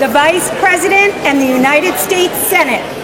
the Vice President and the United States Senate.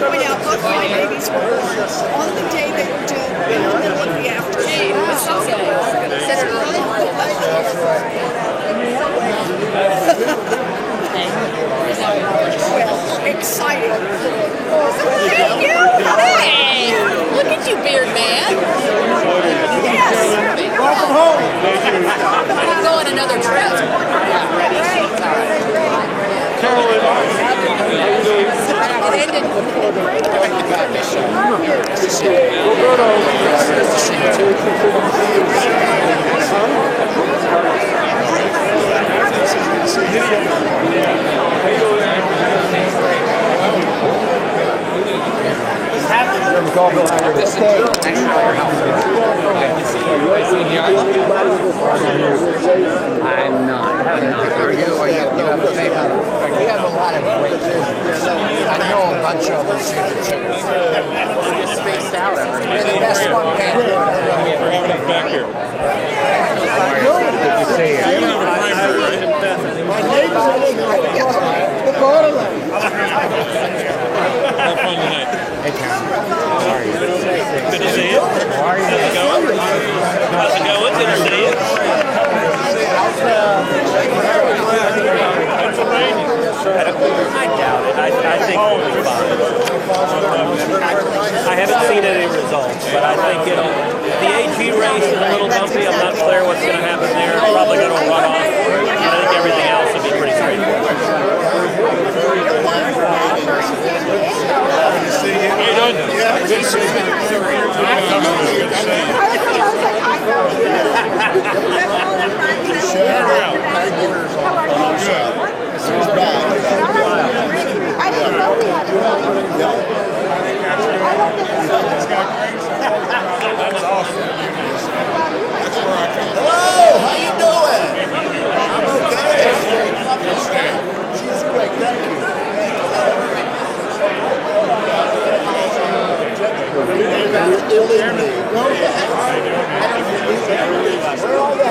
point out both my babies were born on the day they were due in the middle of the afternoon. Well, exciting. Thank you. Hey, look at you, beard man. Yes. Welcome home. I'm going on another trip. Carolyn. It ended. I'm not. Are you? Are you? You have a paper. We have a lot of great kids. I know a bunch of them. Just spaced out. And the best one can do it. We're having us back here. Good to see you. My neighbors the borderline. Have fun tonight. Hey, Karen. How are you? Good to see you. How are you? How's it going? Good to see you. I doubt it. I think we'll be fine. I haven't seen any results, but I think the AG race is a little bumpy. I'm not clear what's going to happen there. Probably going to run off. And I think everything else will be pretty straightforward. How you doing? Yeah, good to see Hello, how you doing? I'm okay. She's great, thank you. Where are all the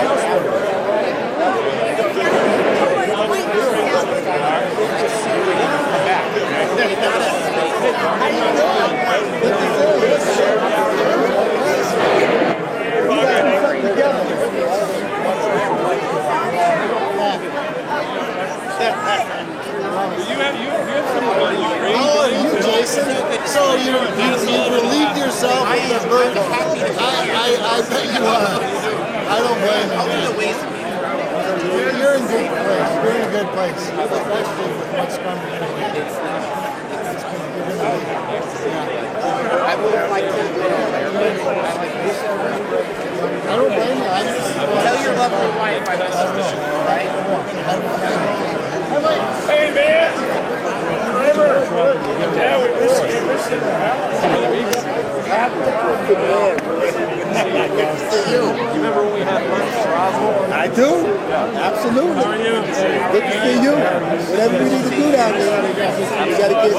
How are you, Jason? So you relieved yourself of the burden. I bet you are. I don't blame you. You're in good place. You're in a good place. Especially with what's coming anyway. I would like to go there. I don't blame you. Tell your lovely wife I miss her, all right? Hey, man! Yeah, we miss you. You remember when we had lunch for Oswald? I do. Absolutely. How are you? Good to see you. Whatever we need to do down there, we gotta get.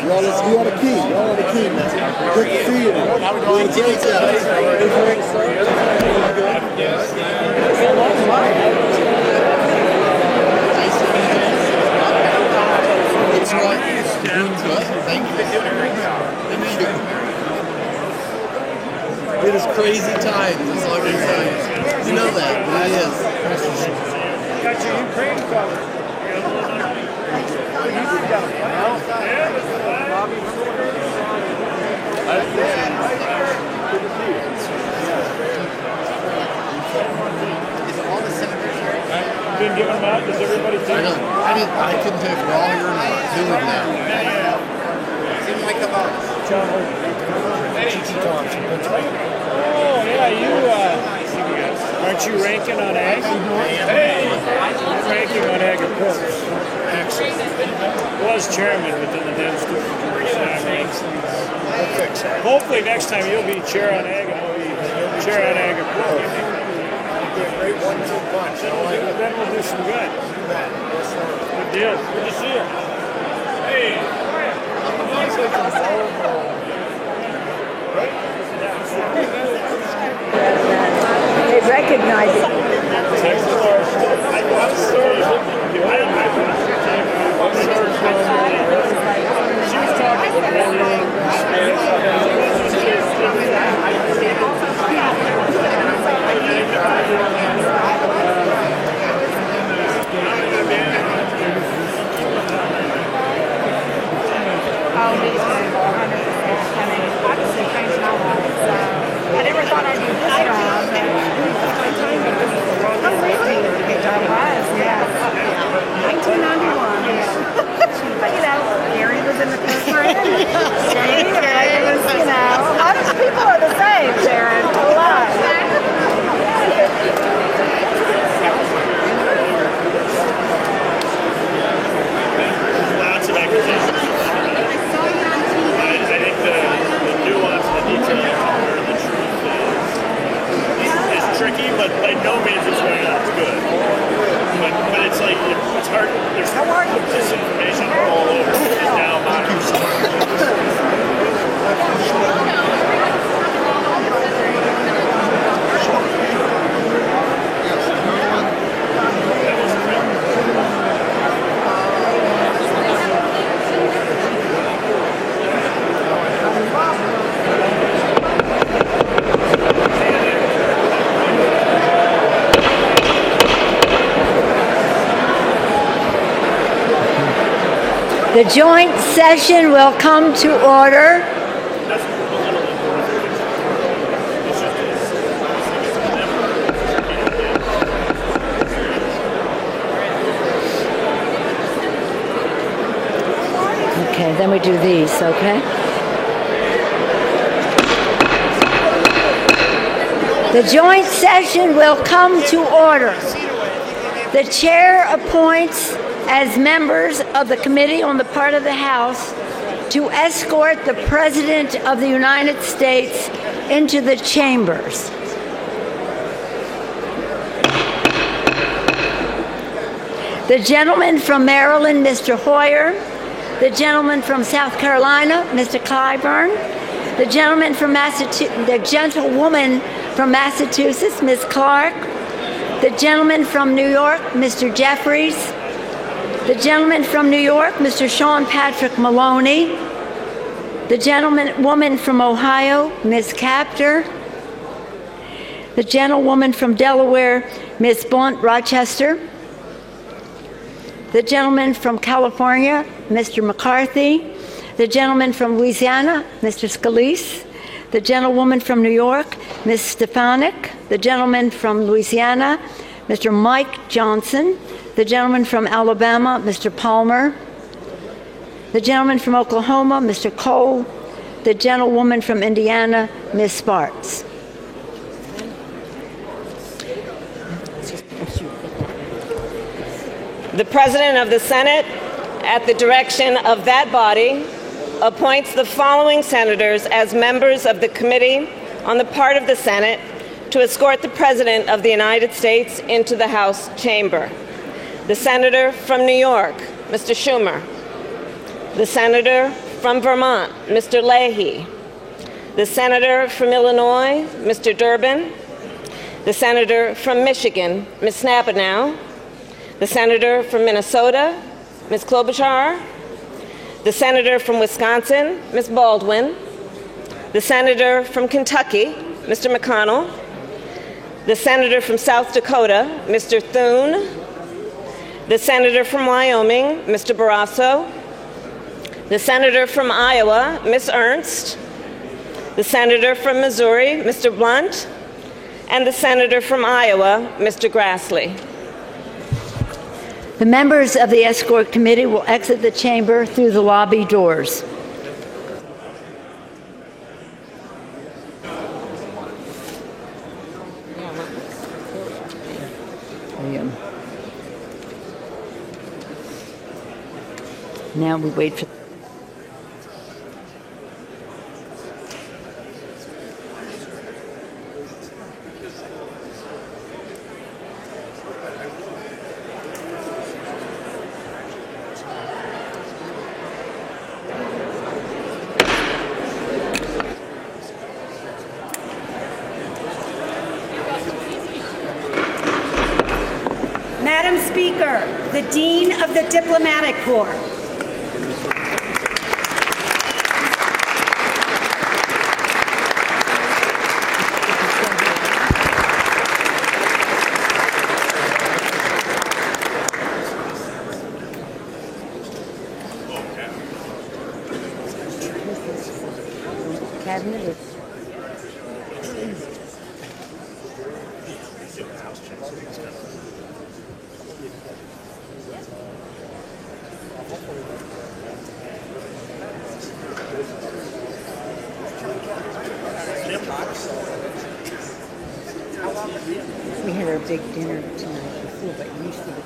You are the key. You are the key, man. Good to see you. Doing a great job. It's going good. Thank you. Thank you. It is crazy times, that's all I can say. You know that, it is. Got your Ukraine covered. Been giving them out? Does everybody take them? I couldn't tell if you're all here or not. Two of them now. Seems like about John Oh, yeah, aren't you ranking on ag? Hey! I'm ranking on agriculture. Excellent. Was chairman within the Dems group. Hopefully next time you'll be chair on ag and I'll be chair on agriculture. Great 1-2 punch. Then we'll do some good. Good deal. Good to see you. Hey! They recognize it. I'm sorry. Oh, me too. 100%. I mean, obviously it changed my life. So I never thought I'd do this job, but my time was oh, really? It was, yes. 1991. But you know, Gary was in the first grade. Steve, it was, you know, a lot of people are the same, Sharon. A lot. Lots of acquisitions. I think the nuance, the detail of where the truth is tricky, but by no means is way it's good. But it's like it's hard. There's disinformation all over. And now The joint session will come to order. Okay, then we do these, okay? The joint session will come to order. The chair appoints as members of the committee on the part of the House to escort the President of the United States into the chambers. The gentleman from Maryland, Mr. Hoyer. The gentleman from South Carolina, Mr. Clyburn. The gentleman from the gentlewoman from Massachusetts, Ms. Clark. The gentleman from New York, Mr. Jeffries. The gentleman from New York, Mr. Sean Patrick Maloney. The woman from Ohio, Ms. Capter. The gentlewoman from Delaware, Ms. Blunt Rochester. The gentleman from California, Mr. McCarthy. The gentleman from Louisiana, Mr. Scalise. The gentlewoman from New York, Ms. Stefanik. The gentleman from Louisiana, Mr. Mike Johnson. The gentleman from Alabama, Mr. Palmer. The gentleman from Oklahoma, Mr. Cole. The gentlewoman from Indiana, Ms. Spartz. The President of the Senate, at the direction of that body, appoints the following senators as members of the Committee on the part of the Senate to escort the President of the United States into the House chamber. The Senator from New York, Mr. Schumer. The Senator from Vermont, Mr. Leahy. The Senator from Illinois, Mr. Durbin. The Senator from Michigan, Ms. Snapanow. The Senator from Minnesota, Ms. Klobuchar. The Senator from Wisconsin, Ms. Baldwin. The Senator from Kentucky, Mr. McConnell. The Senator from South Dakota, Mr. Thune. The Senator from Wyoming, Mr. Barrasso. The Senator from Iowa, Ms. Ernst. The Senator from Missouri, Mr. Blunt. And the Senator from Iowa, Mr. Grassley. The members of the escort committee will exit the chamber through the lobby doors. Now we wait for Madam Speaker, the Dean of the Diplomatic Corps. Cabinet is. We had our big dinner tonight before, but usually.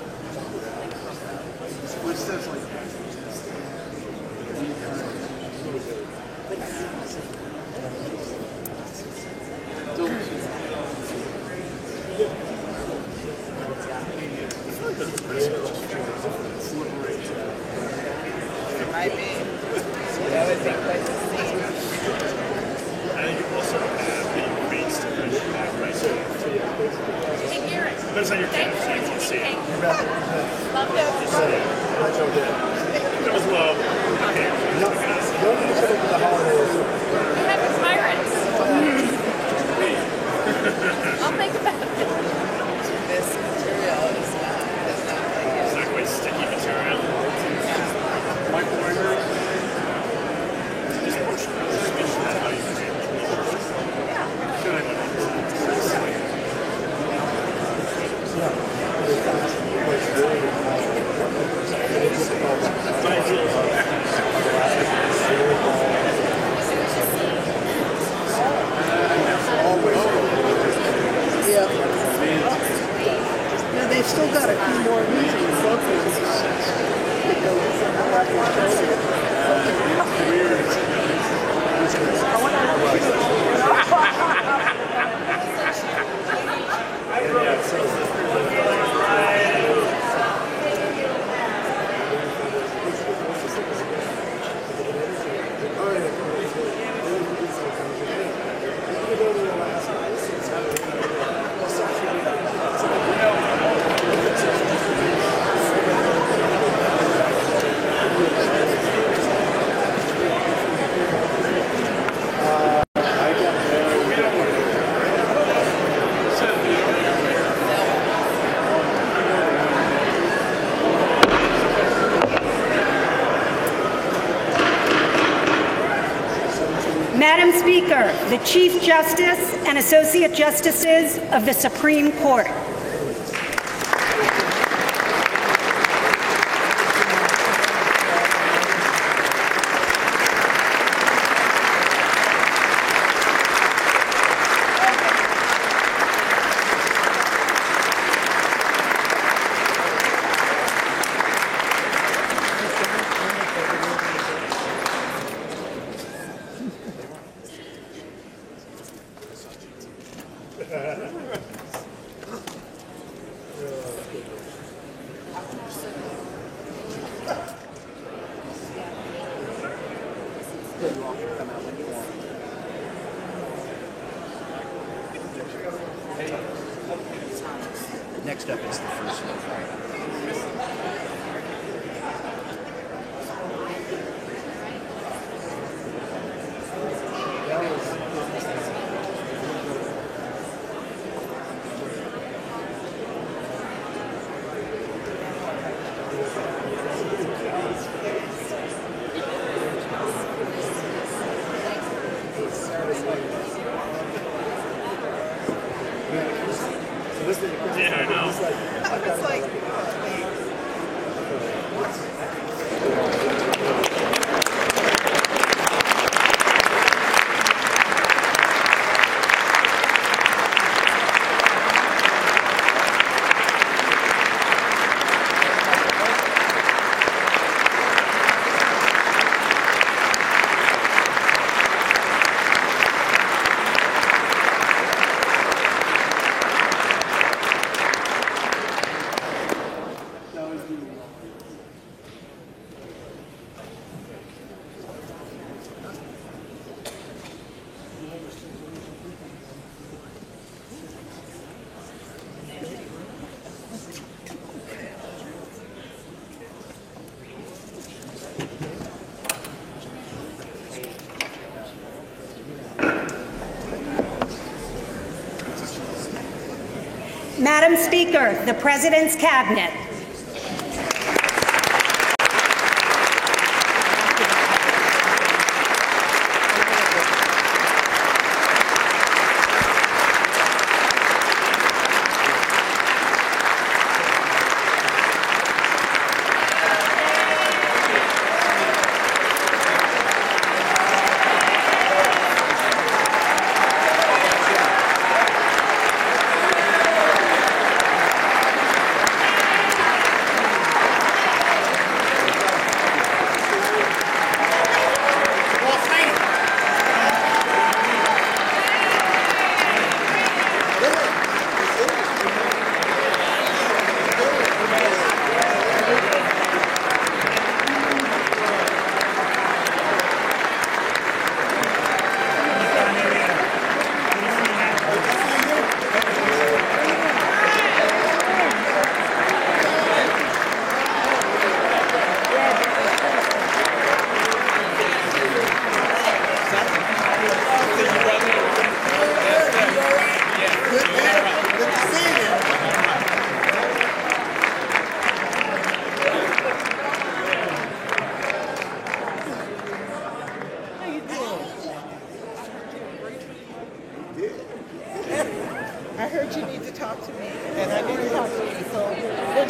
Depends on your camera, so you can see it. Love it. That was love. Okay. We have pirates. I'll think about it. This material is not It's not quite sticky material. My pointer. Just push it. That's how you create it. Good. Yeah, they've still got a few more reasons. Madam Speaker, the Chief Justice and Associate Justices of the Supreme Court. Next up is the first one. Yeah, I know. It's like, Madam Speaker, the President's Cabinet.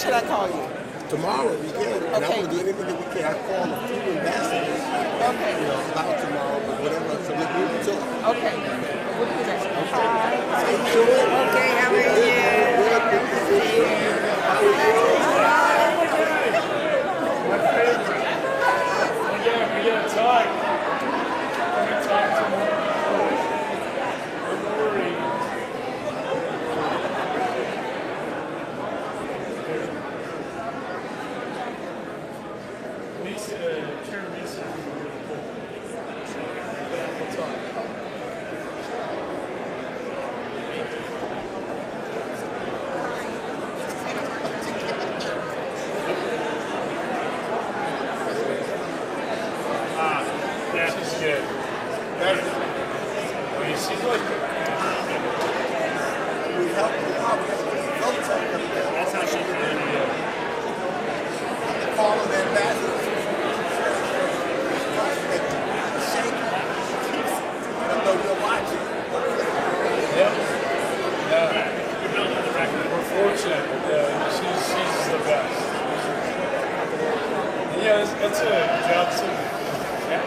should I call you? Tomorrow we can. And I'm Okay. going to do anything that we can. I call the few ambassadors. Okay. You know, about tomorrow, but whatever. So we can talk. Okay. We'll do that. How you doing? Okay, how are you? Good. Good to see you. How are you? My favorite. We got to talk. We're going to talk tomorrow. Don't worry. Lisa, Chair Lisa. We'll talk. Yeah, she's good. She's like, We help you out. that's how she can do it. Call them ambassadors. Shake. I know you're watching. Yep. Yeah. You're building the record. We're fortunate. She's the best. Yeah, that's a job too. Yeah.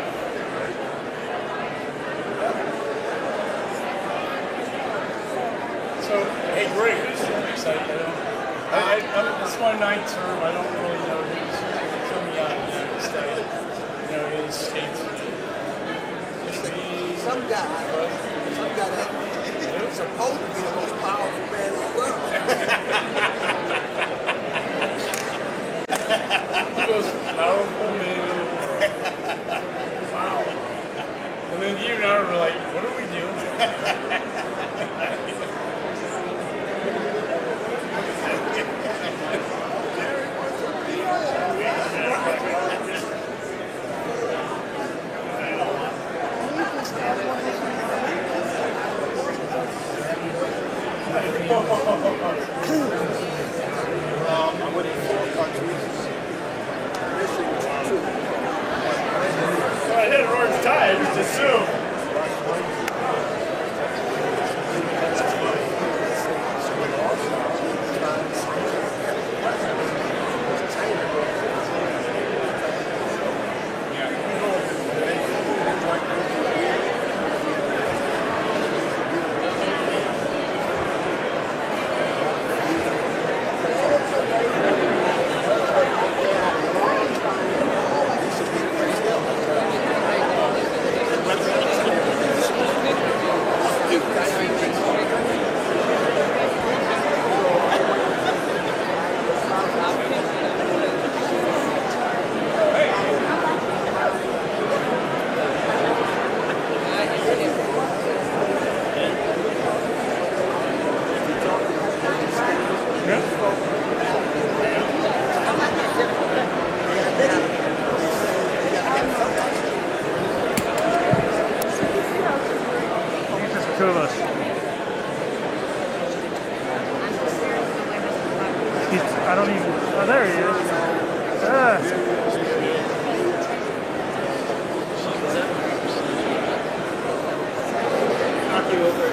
So, hey, Greg, who's next? It's my ninth term. I don't really know who's coming out next. You know, his states. Some guy that's supposed to be the most powerful man in the world. He goes, powerful man. Wow. And then you and I were like, what are we doing? I'm with 4 countries. Missing 2. Well, I hit an orange tie, just assume. Two of us. I don't even. Oh, there he is. Knock you over.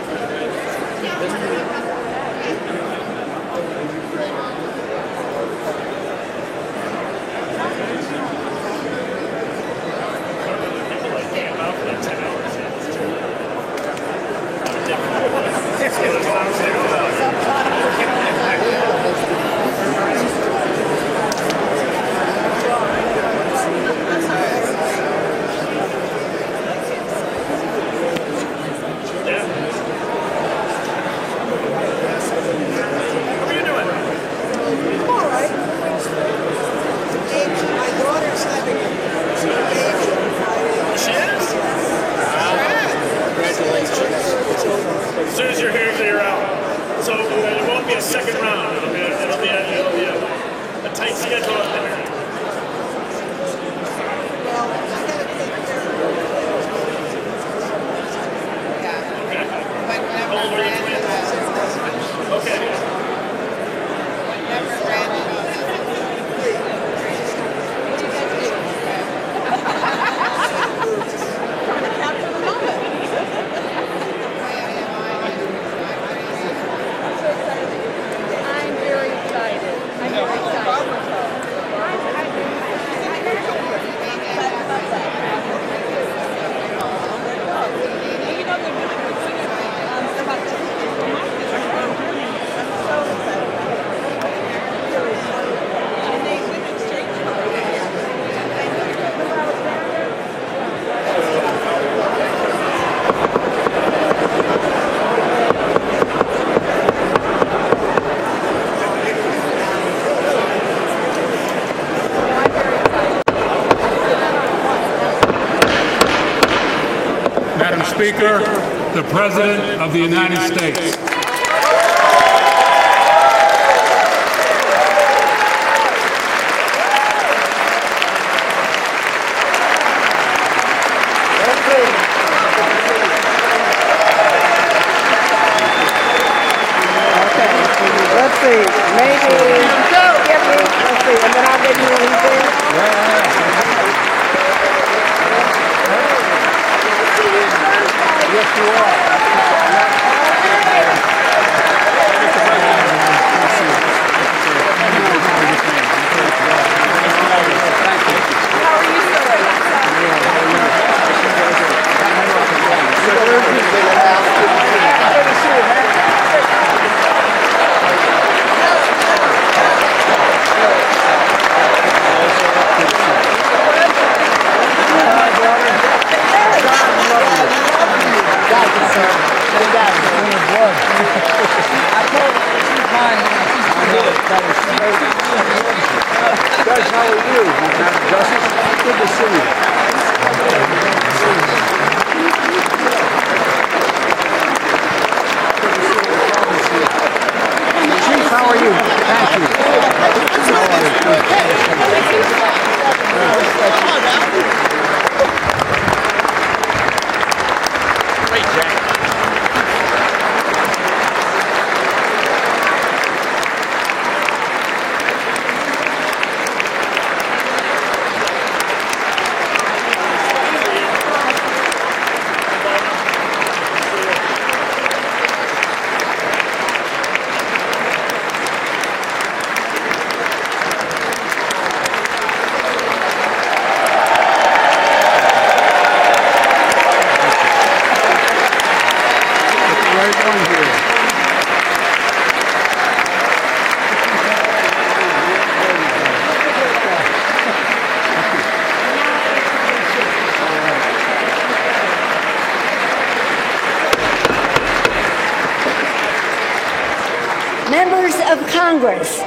Speaker, the President of the United States. Let's see. Maybe get me. Let's see, and then I'll get you when he's there. Yes, you are. Judge, how are you? Madam Justice, good to see you. Chief, how are you? Thank you. Great, Jack. Members of Congress,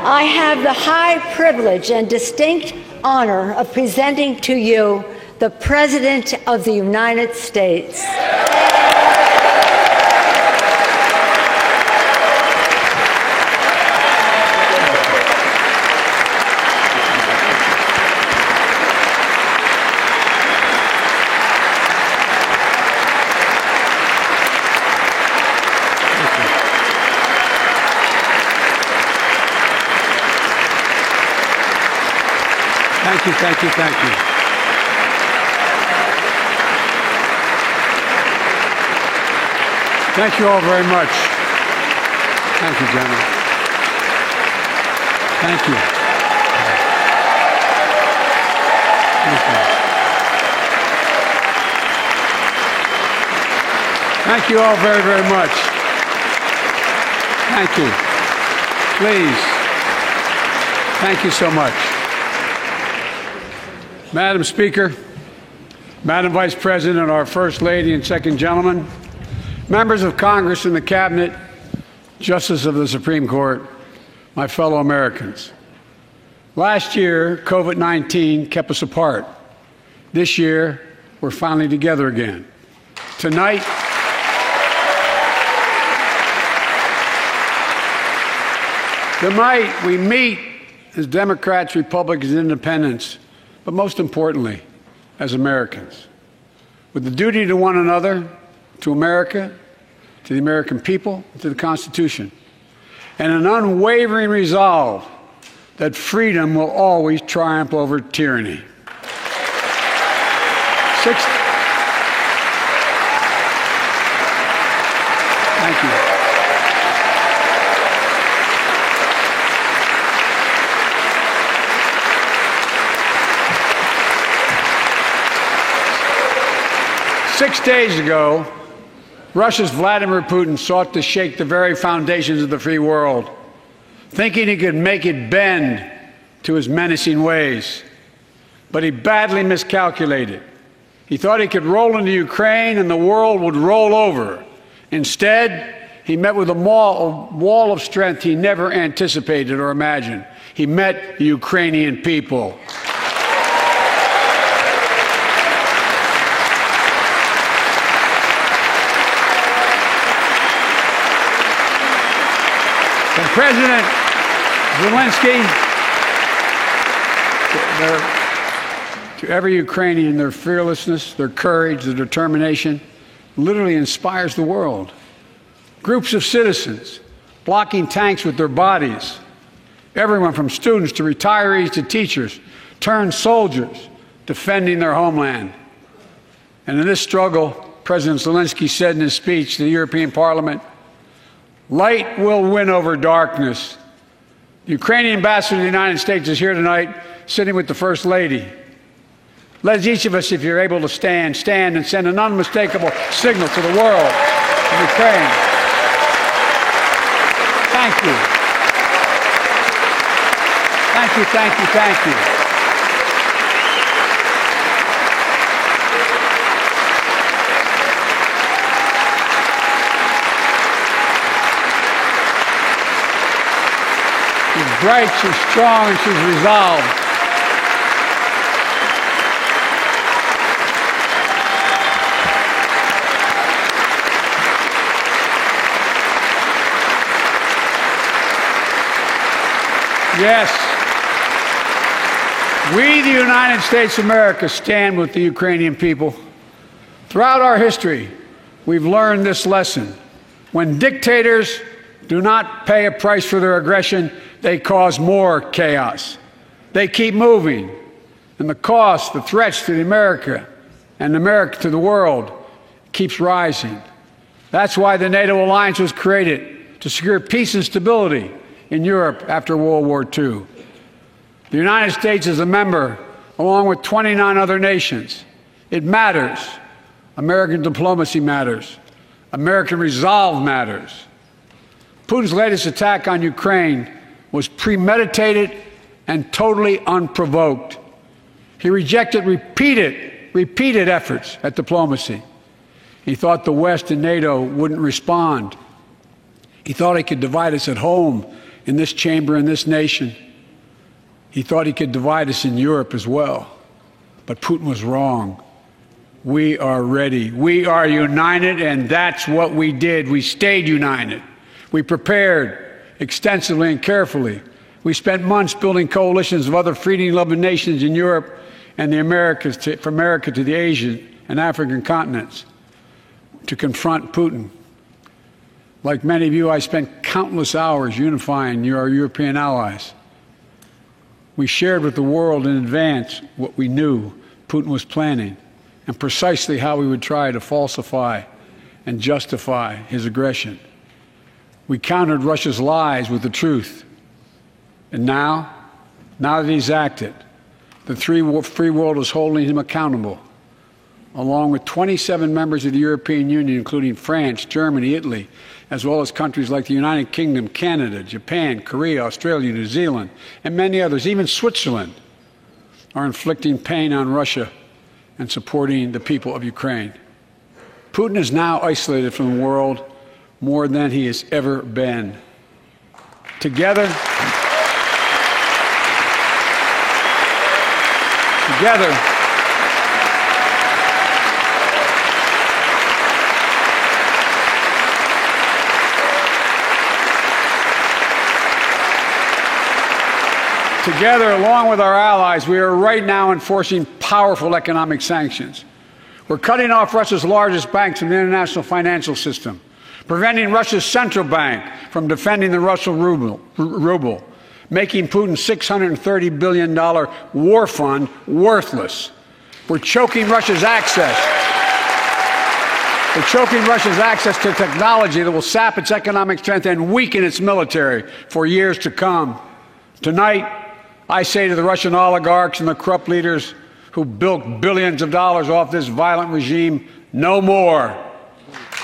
I have the high privilege and distinct honor of presenting to you the President of the United States. Thank you, thank you, thank you. Thank you all very much. Thank you, General. Thank you. Thank you. Thank you all very, very much. Thank you. Please. Thank you so much. Madam Speaker, Madam Vice President, our First Lady and Second Gentleman, members of Congress and the Cabinet, Justices of the Supreme Court, my fellow Americans. Last year, COVID-19 kept us apart. This year, we're finally together again. Tonight, we meet as Democrats, Republicans, and Independents, but most importantly, as Americans, with the duty to one another, to America, to the American people, to the Constitution, and an unwavering resolve that freedom will always triumph over tyranny. Thank you. 6 days ago, Russia's Vladimir Putin sought to shake the very foundations of the free world, thinking he could make it bend to his menacing ways. But he badly miscalculated. He thought he could roll into Ukraine and the world would roll over. Instead, he met with a wall of strength he never anticipated or imagined. He met the Ukrainian people. President Zelensky, to every Ukrainian, their fearlessness, their courage, their determination literally inspires the world. Groups of citizens blocking tanks with their bodies, everyone from students to retirees to teachers, turned soldiers defending their homeland. And in this struggle, President Zelensky said in his speech to the European Parliament, "Light will win over darkness." The Ukrainian ambassador to the United States is here tonight, sitting with the First Lady. Let each of us, if you're able to stand and send an unmistakable signal to the world of Ukraine. Thank you. Thank you, thank you, thank you. She's bright, she's strong, and she's resolved. Yes, we, the United States of America, stand with the Ukrainian people. Throughout our history, we've learned this lesson. When dictators do not pay a price for their aggression, they cause more chaos. They keep moving, and the cost, the threats to America and America to the world keeps rising. That's why the NATO alliance was created, to secure peace and stability in Europe after World War II. The United States is a member, along with 29 other nations. It matters. American diplomacy matters. American resolve matters. Putin's latest attack on Ukraine was premeditated and totally unprovoked. He rejected repeated efforts at diplomacy. He thought the West and NATO wouldn't respond. He thought he could divide us at home, in this chamber, in this nation. He thought he could divide us in Europe as well. But Putin was wrong. We are ready. We are united, and that's what we did. We stayed united. We prepared extensively and carefully. We spent months building coalitions of other freedom-loving nations in Europe and the Americas, from America to the Asian and African continents, to confront Putin. Like many of you, I spent countless hours unifying our European allies. We shared with the world in advance what we knew Putin was planning and precisely how he would try to falsify and justify his aggression. We countered Russia's lies with the truth. And now that he's acted, the free world is holding him accountable, along with 27 members of the European Union, including France, Germany, Italy, as well as countries like the United Kingdom, Canada, Japan, Korea, Australia, New Zealand, and many others. Even Switzerland are inflicting pain on Russia and supporting the people of Ukraine. Putin is now isolated from the world more than he has ever been. Together, along with our allies, we are right now enforcing powerful economic sanctions. We're cutting off Russia's largest banks from the international financial system, preventing Russia's central bank from defending the Russian ruble, making Putin's $630 billion war fund worthless. We're choking Russia's access. We're choking Russia's access to technology that will sap its economic strength and weaken its military for years to come. Tonight, I say to the Russian oligarchs and the corrupt leaders who bilked billions of dollars off this violent regime, no more.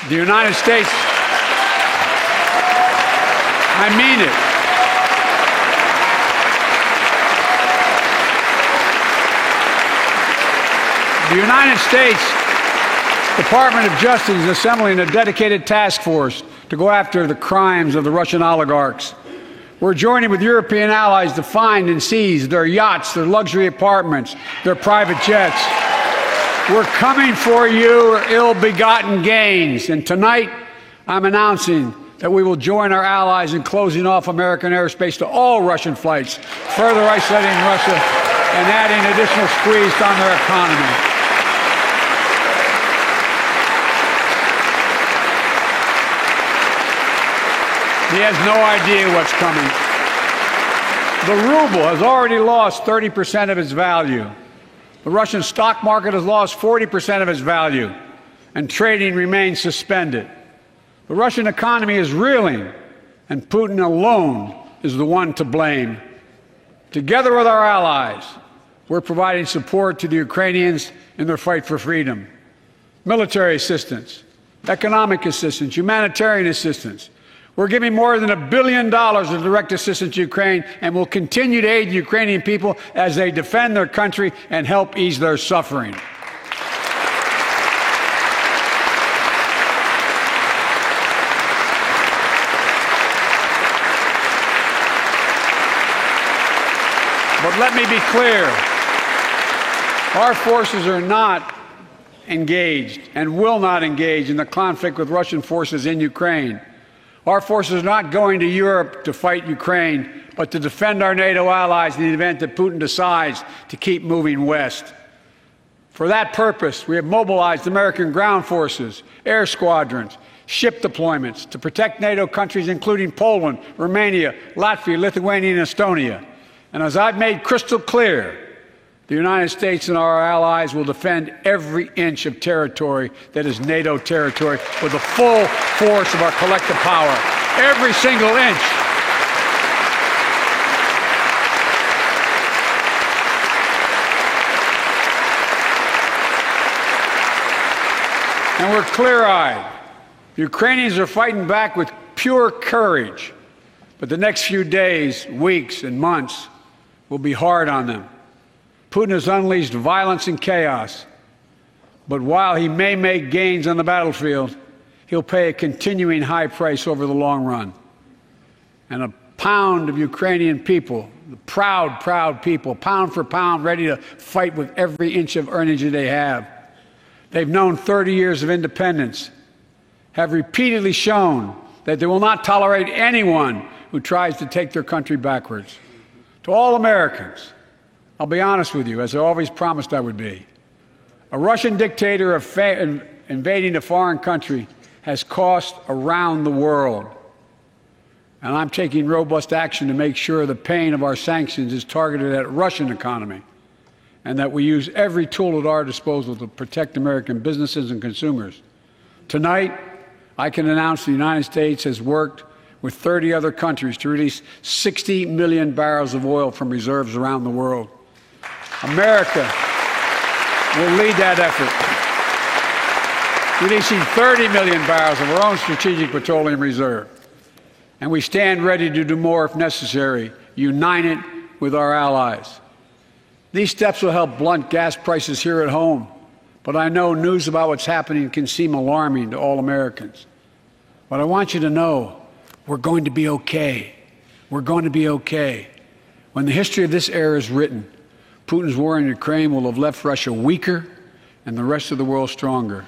The United States, I mean it. The United States Department of Justice is assembling a dedicated task force to go after the crimes of the Russian oligarchs. We're joining with European allies to find and seize their yachts, their luxury apartments, their private jets. We're coming for your ill-begotten gains. And tonight, I'm announcing that we will join our allies in closing off American airspace to all Russian flights, further isolating Russia and adding additional squeeze on their economy. He has no idea what's coming. The ruble has already lost 30% of its value. The Russian stock market has lost 40% of its value, and trading remains suspended. The Russian economy is reeling, and Putin alone is the one to blame. Together with our allies, we're providing support to the Ukrainians in their fight for freedom. Military assistance, economic assistance, humanitarian assistance. We're giving more than $1 billion of direct assistance to Ukraine, and will continue to aid the Ukrainian people as they defend their country and help ease their suffering. But let me be clear, our forces are not engaged and will not engage in the conflict with Russian forces in Ukraine. Our forces are not going to Europe to fight Ukraine, but to defend our NATO allies in the event that Putin decides to keep moving west. For that purpose, we have mobilized American ground forces, air squadrons, ship deployments to protect NATO countries including Poland, Romania, Latvia, Lithuania, and Estonia. And as I've made crystal clear, the United States and our allies will defend every inch of territory that is NATO territory with the full force of our collective power. Every single inch. And we're clear-eyed. The Ukrainians are fighting back with pure courage. But the next few days, weeks, and months will be hard on them. Putin has unleashed violence and chaos, but while he may make gains on the battlefield, he'll pay a continuing high price over the long run. And a pound of Ukrainian people, the proud, proud people, pound for pound, ready to fight with every inch of energy they have. They've known 30 years of independence, have repeatedly shown that they will not tolerate anyone who tries to take their country backwards. To all Americans, I'll be honest with you, as I always promised I would be. A Russian dictator invading a foreign country has cost around the world. And I'm taking robust action to make sure the pain of our sanctions is targeted at the Russian economy, and that we use every tool at our disposal to protect American businesses and consumers. Tonight, I can announce the United States has worked with 30 other countries to release 60 million barrels of oil from reserves around the world. America will lead that effort, releasing 30 million barrels of our own strategic petroleum reserve. And we stand ready to do more if necessary, united with our allies. These steps will help blunt gas prices here at home, but I know news about what's happening can seem alarming to all Americans. But I want you to know we're going to be okay. We're going to be okay. When the history of this era is written, Putin's war in Ukraine will have left Russia weaker and the rest of the world stronger.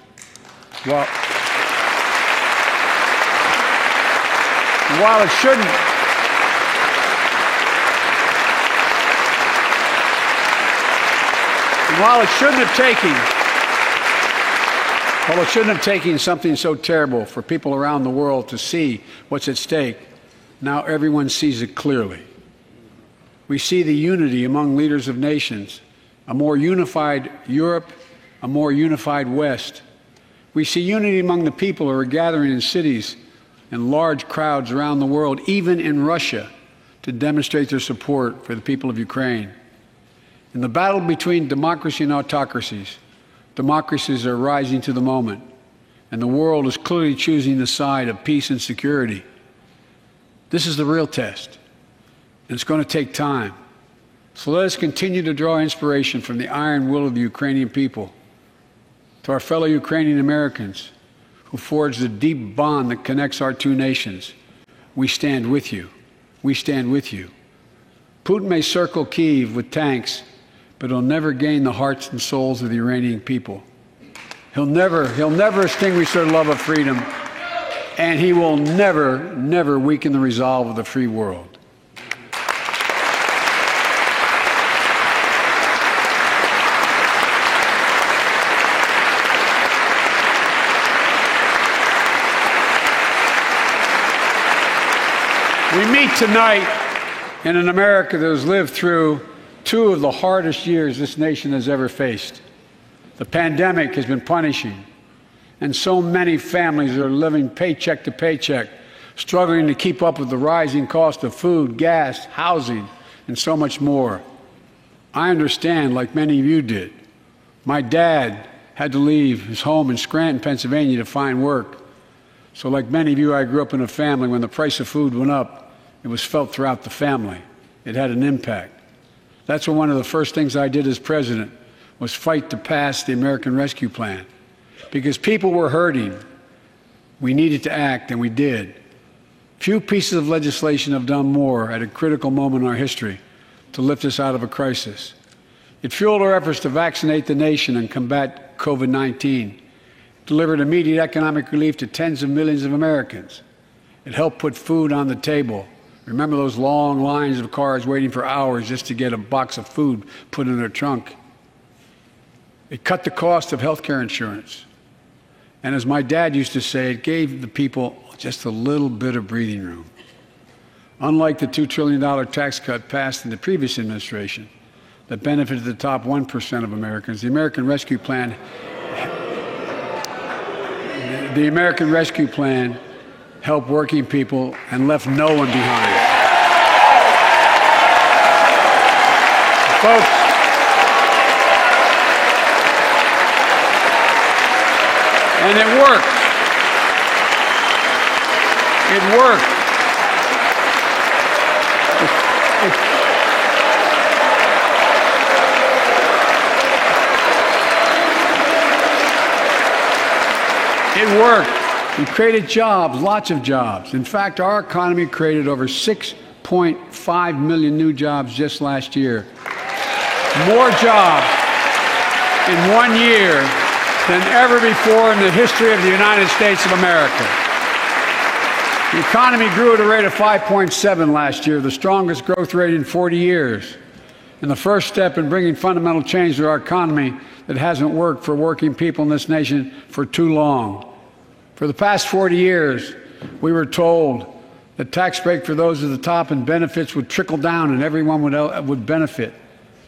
While it shouldn't have taken something so terrible for people around the world to see what's at stake, now everyone sees it clearly. We see the unity among leaders of nations, a more unified Europe, a more unified West. We see unity among the people who are gathering in cities and large crowds around the world, even in Russia, to demonstrate their support for the people of Ukraine. In the battle between democracy and autocracies, democracies are rising to the moment, and the world is clearly choosing the side of peace and security. This is the real test. And it's going to take time. So let us continue to draw inspiration from the iron will of the Ukrainian people. To our fellow Ukrainian Americans who forged the deep bond that connects our two nations, we stand with you. We stand with you. Putin may circle Kyiv with tanks, but he'll never gain the hearts and souls of the Iranian people. He'll never extinguish their love of freedom and he will never, never weaken the resolve of the free world. We meet tonight in an America that has lived through two of the hardest years this nation has ever faced. The pandemic has been punishing, and so many families are living paycheck to paycheck, struggling to keep up with the rising cost of food, gas, housing, and so much more. I understand, like many of you did. My dad had to leave his home in Scranton, Pennsylvania to find work. So like many of you, I grew up in a family when the price of food went up, it was felt throughout the family. It had an impact. That's when one of the first things I did as president was fight to pass the American Rescue Plan. Because people were hurting, we needed to act, and we did. Few pieces of legislation have done more at a critical moment in our history to lift us out of a crisis. It fueled our efforts to vaccinate the nation and combat COVID-19. Delivered immediate economic relief to tens of millions of Americans. It helped put food on the table. Remember those long lines of cars waiting for hours just to get a box of food put in their trunk? It cut the cost of health care insurance. And as my dad used to say, it gave the people just a little bit of breathing room. Unlike the $2 trillion tax cut passed in the previous administration that benefited the top 1% of Americans, the American Rescue Plan helped working people and left no one behind. Folks, and it worked. It worked. It worked. We created jobs, lots of jobs. In fact, our economy created over 6.5 million new jobs just last year. More jobs in 1 year than ever before in the history of the United States of America. The economy grew at a rate of 5.7 last year, the strongest growth rate in 40 years. And the first step in bringing fundamental change to our economy that hasn't worked for working people in this nation for too long. For the past 40 years, we were told that tax break for those at the top and benefits would trickle down and everyone would benefit.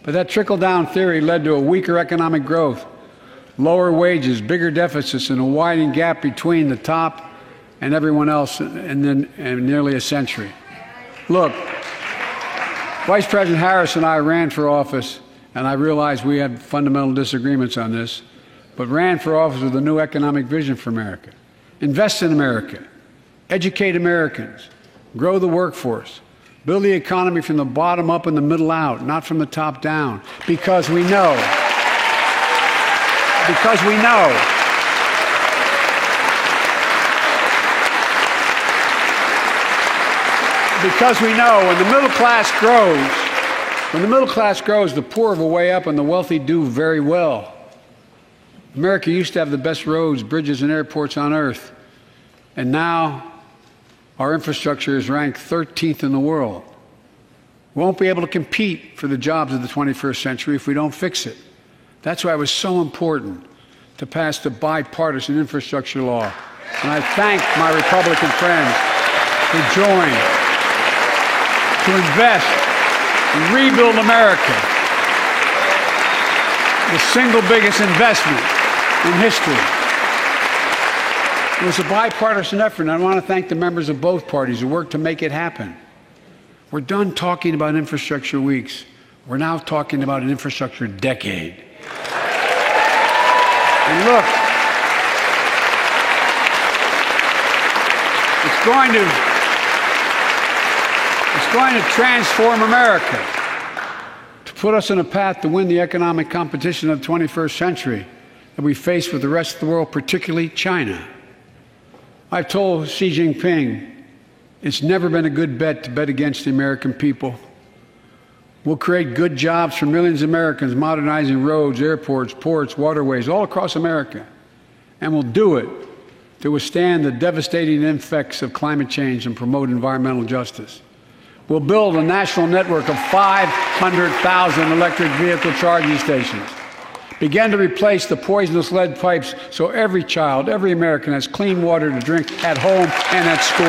But that trickle-down theory led to a weaker economic growth, lower wages, bigger deficits, and a widening gap between the top and everyone else in nearly a century. Look, Vice President Harris and I ran for office, and I realize we had fundamental disagreements on this, but ran for office with a new economic vision for America. Invest in America, educate Americans, grow the workforce, build the economy from the bottom up and the middle out, not from the top down, because we know when the middle class grows, the poor will way up and the wealthy do very well. America used to have the best roads, bridges, and airports on earth, and now our infrastructure is ranked 13th in the world. We won't be able to compete for the jobs of the 21st century if we don't fix it. That's why it was so important to pass the bipartisan infrastructure law. And I thank my Republican friends who joined to invest and rebuild America, the single biggest investment in history. It was a bipartisan effort, and I want to thank the members of both parties who worked to make it happen. We're done talking about infrastructure weeks. We're now talking about an infrastructure decade. And look, it's going to transform America, to put us on a path to win the economic competition of the 21st century that we face with the rest of the world, particularly China. I've told Xi Jinping it's never been a good bet to bet against the American people. We'll create good jobs for millions of Americans, modernizing roads, airports, ports, waterways, all across America. And we'll do it to withstand the devastating effects of climate change and promote environmental justice. We'll build a national network of 500,000 electric vehicle charging stations. Begin to replace the poisonous lead pipes so every child, every American has clean water to drink at home and at school.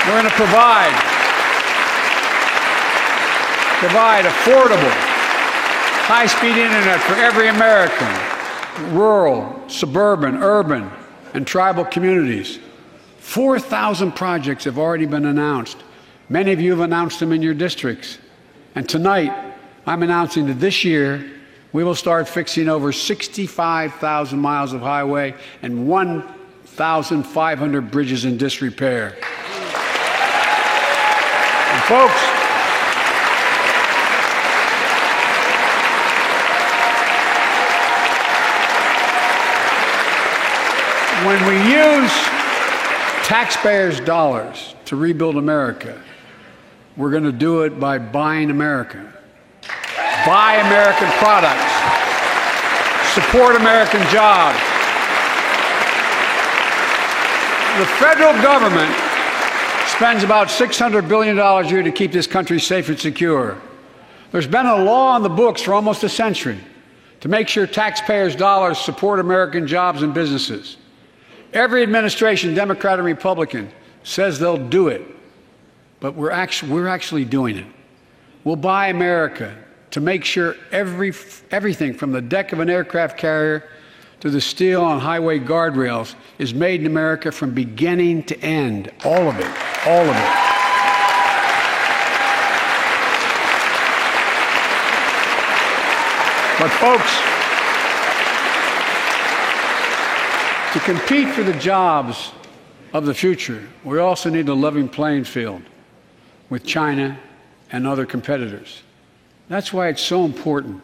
We're going to provide affordable, high-speed internet for every American, rural, suburban, urban, and tribal communities. 4,000 projects have already been announced. Many of you have announced them in your districts. And tonight, I'm announcing that this year, we will start fixing over 65,000 miles of highway and 1,500 bridges in disrepair. And folks, when we use taxpayers' dollars to rebuild America, we're going to do it by buying America. Buy American products. Support American jobs. The federal government spends about $600 billion a year to keep this country safe and secure. There's been a law on the books for almost a century to make sure taxpayers' dollars support American jobs and businesses. Every administration, Democrat and Republican, says they'll do it, but we're actually doing it. We'll buy America to make sure everything from the deck of an aircraft carrier to the steel on highway guardrails is made in America from beginning to end. All of it. All of it. But folks, to compete for the jobs of the future, we also need a level playing field with China and other competitors. That's why it's so important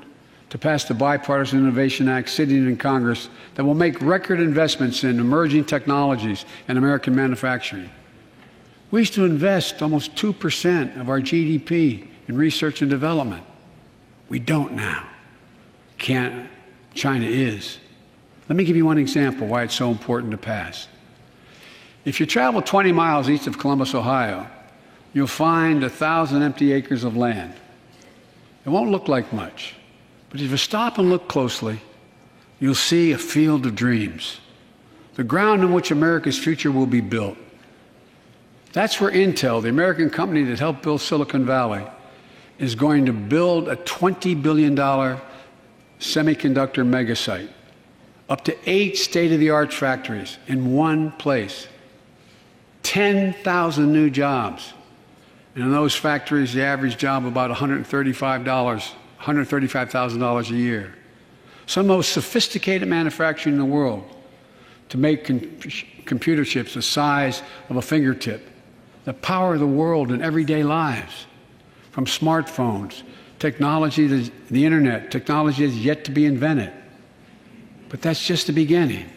to pass the Bipartisan Innovation Act sitting in Congress that will make record investments in emerging technologies and American manufacturing. We used to invest almost 2% of our GDP in research and development. We don't now. China is. Let me give you one example why it's so important to pass. If you travel 20 miles east of Columbus, Ohio, you'll find 1,000 empty acres of land. It won't look like much, but if you stop and look closely, you'll see a field of dreams, the ground on which America's future will be built. That's where Intel, the American company that helped build Silicon Valley, is going to build a $20 billion semiconductor megasite, up to 8 state-of-the-art factories in one place, 10,000 new jobs. And in those factories, the average job about $135,000 a year. Some of the most sophisticated manufacturing in the world to make computer chips the size of a fingertip, that power the world in everyday lives, from smartphones, technology to the internet, technology is yet to be invented. But that's just the beginning.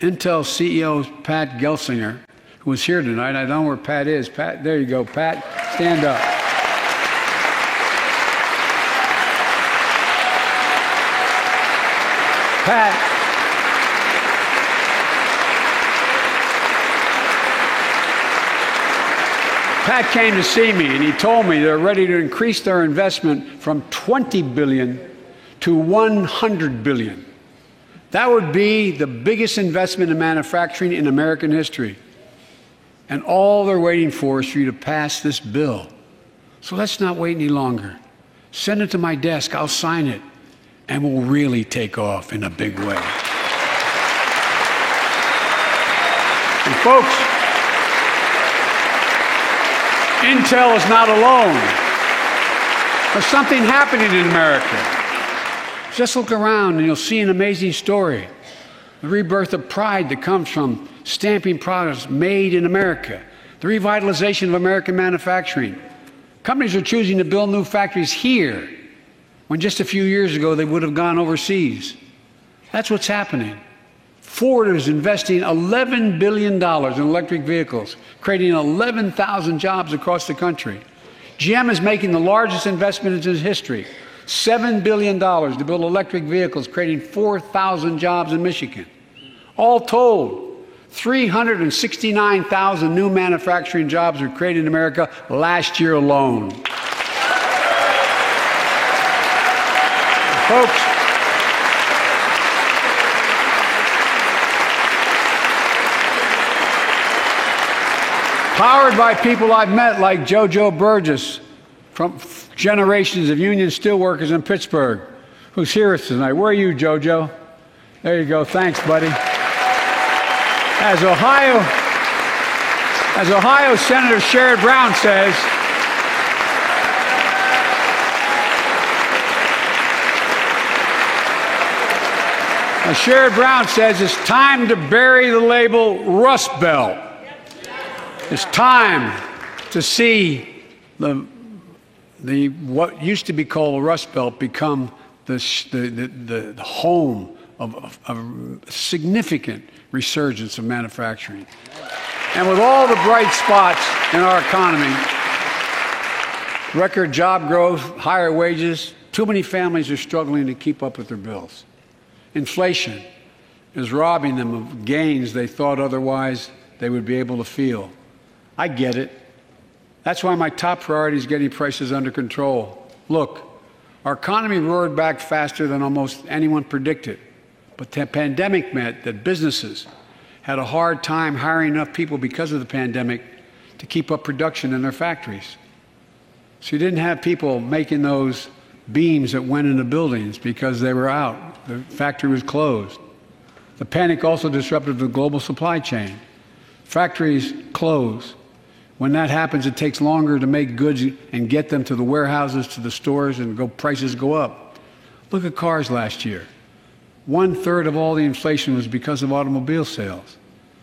Intel CEO Pat Gelsinger, who is here tonight, I don't know where Pat is. Pat, there you go, Pat, stand up. Pat came to see me and he told me they're ready to increase their investment from $20 billion to $100 billion. That would be the biggest investment in manufacturing in American history. And all they're waiting for is for you to pass this bill. So let's not wait any longer. Send it to my desk, I'll sign it, and we'll really take off in a big way. And folks, Intel is not alone. There's something happening in America. Just look around and you'll see an amazing story. The rebirth of pride that comes from stamping products made in America. The revitalization of American manufacturing. Companies are choosing to build new factories here when just a few years ago they would have gone overseas. That's what's happening. Ford is investing $11 billion in electric vehicles, creating 11,000 jobs across the country. GM is making the largest investment in its history, $7 billion to build electric vehicles, creating 4,000 jobs in Michigan. All told, 369,000 new manufacturing jobs were created in America last year alone. Folks, powered by people I've met like JoJo Burgess from generations of union steelworkers in Pittsburgh, who's here tonight. Where are you, JoJo? There you go. Thanks, buddy. As Ohio Senator Sherrod Brown says, Sherrod Brown says it's time to bury the label Rust Belt. It's time to see what used to be called the Rust Belt become the home of a significant resurgence of manufacturing. And with all the bright spots in our economy, record job growth, higher wages, too many families are struggling to keep up with their bills. Inflation is robbing them of gains they thought otherwise they would be able to feel. I get it. That's why my top priority is getting prices under control. Look, our economy roared back faster than almost anyone predicted. But the pandemic meant that businesses had a hard time hiring enough people because of the pandemic to keep up production in their factories. So you didn't have people making those beams that went into buildings because they were out. The factory was closed. The panic also disrupted the global supply chain. Factories close. When that happens, it takes longer to make goods and get them to the warehouses, to the stores, and prices go up. Look at cars last year. 1/3 of all the inflation was because of automobile sales.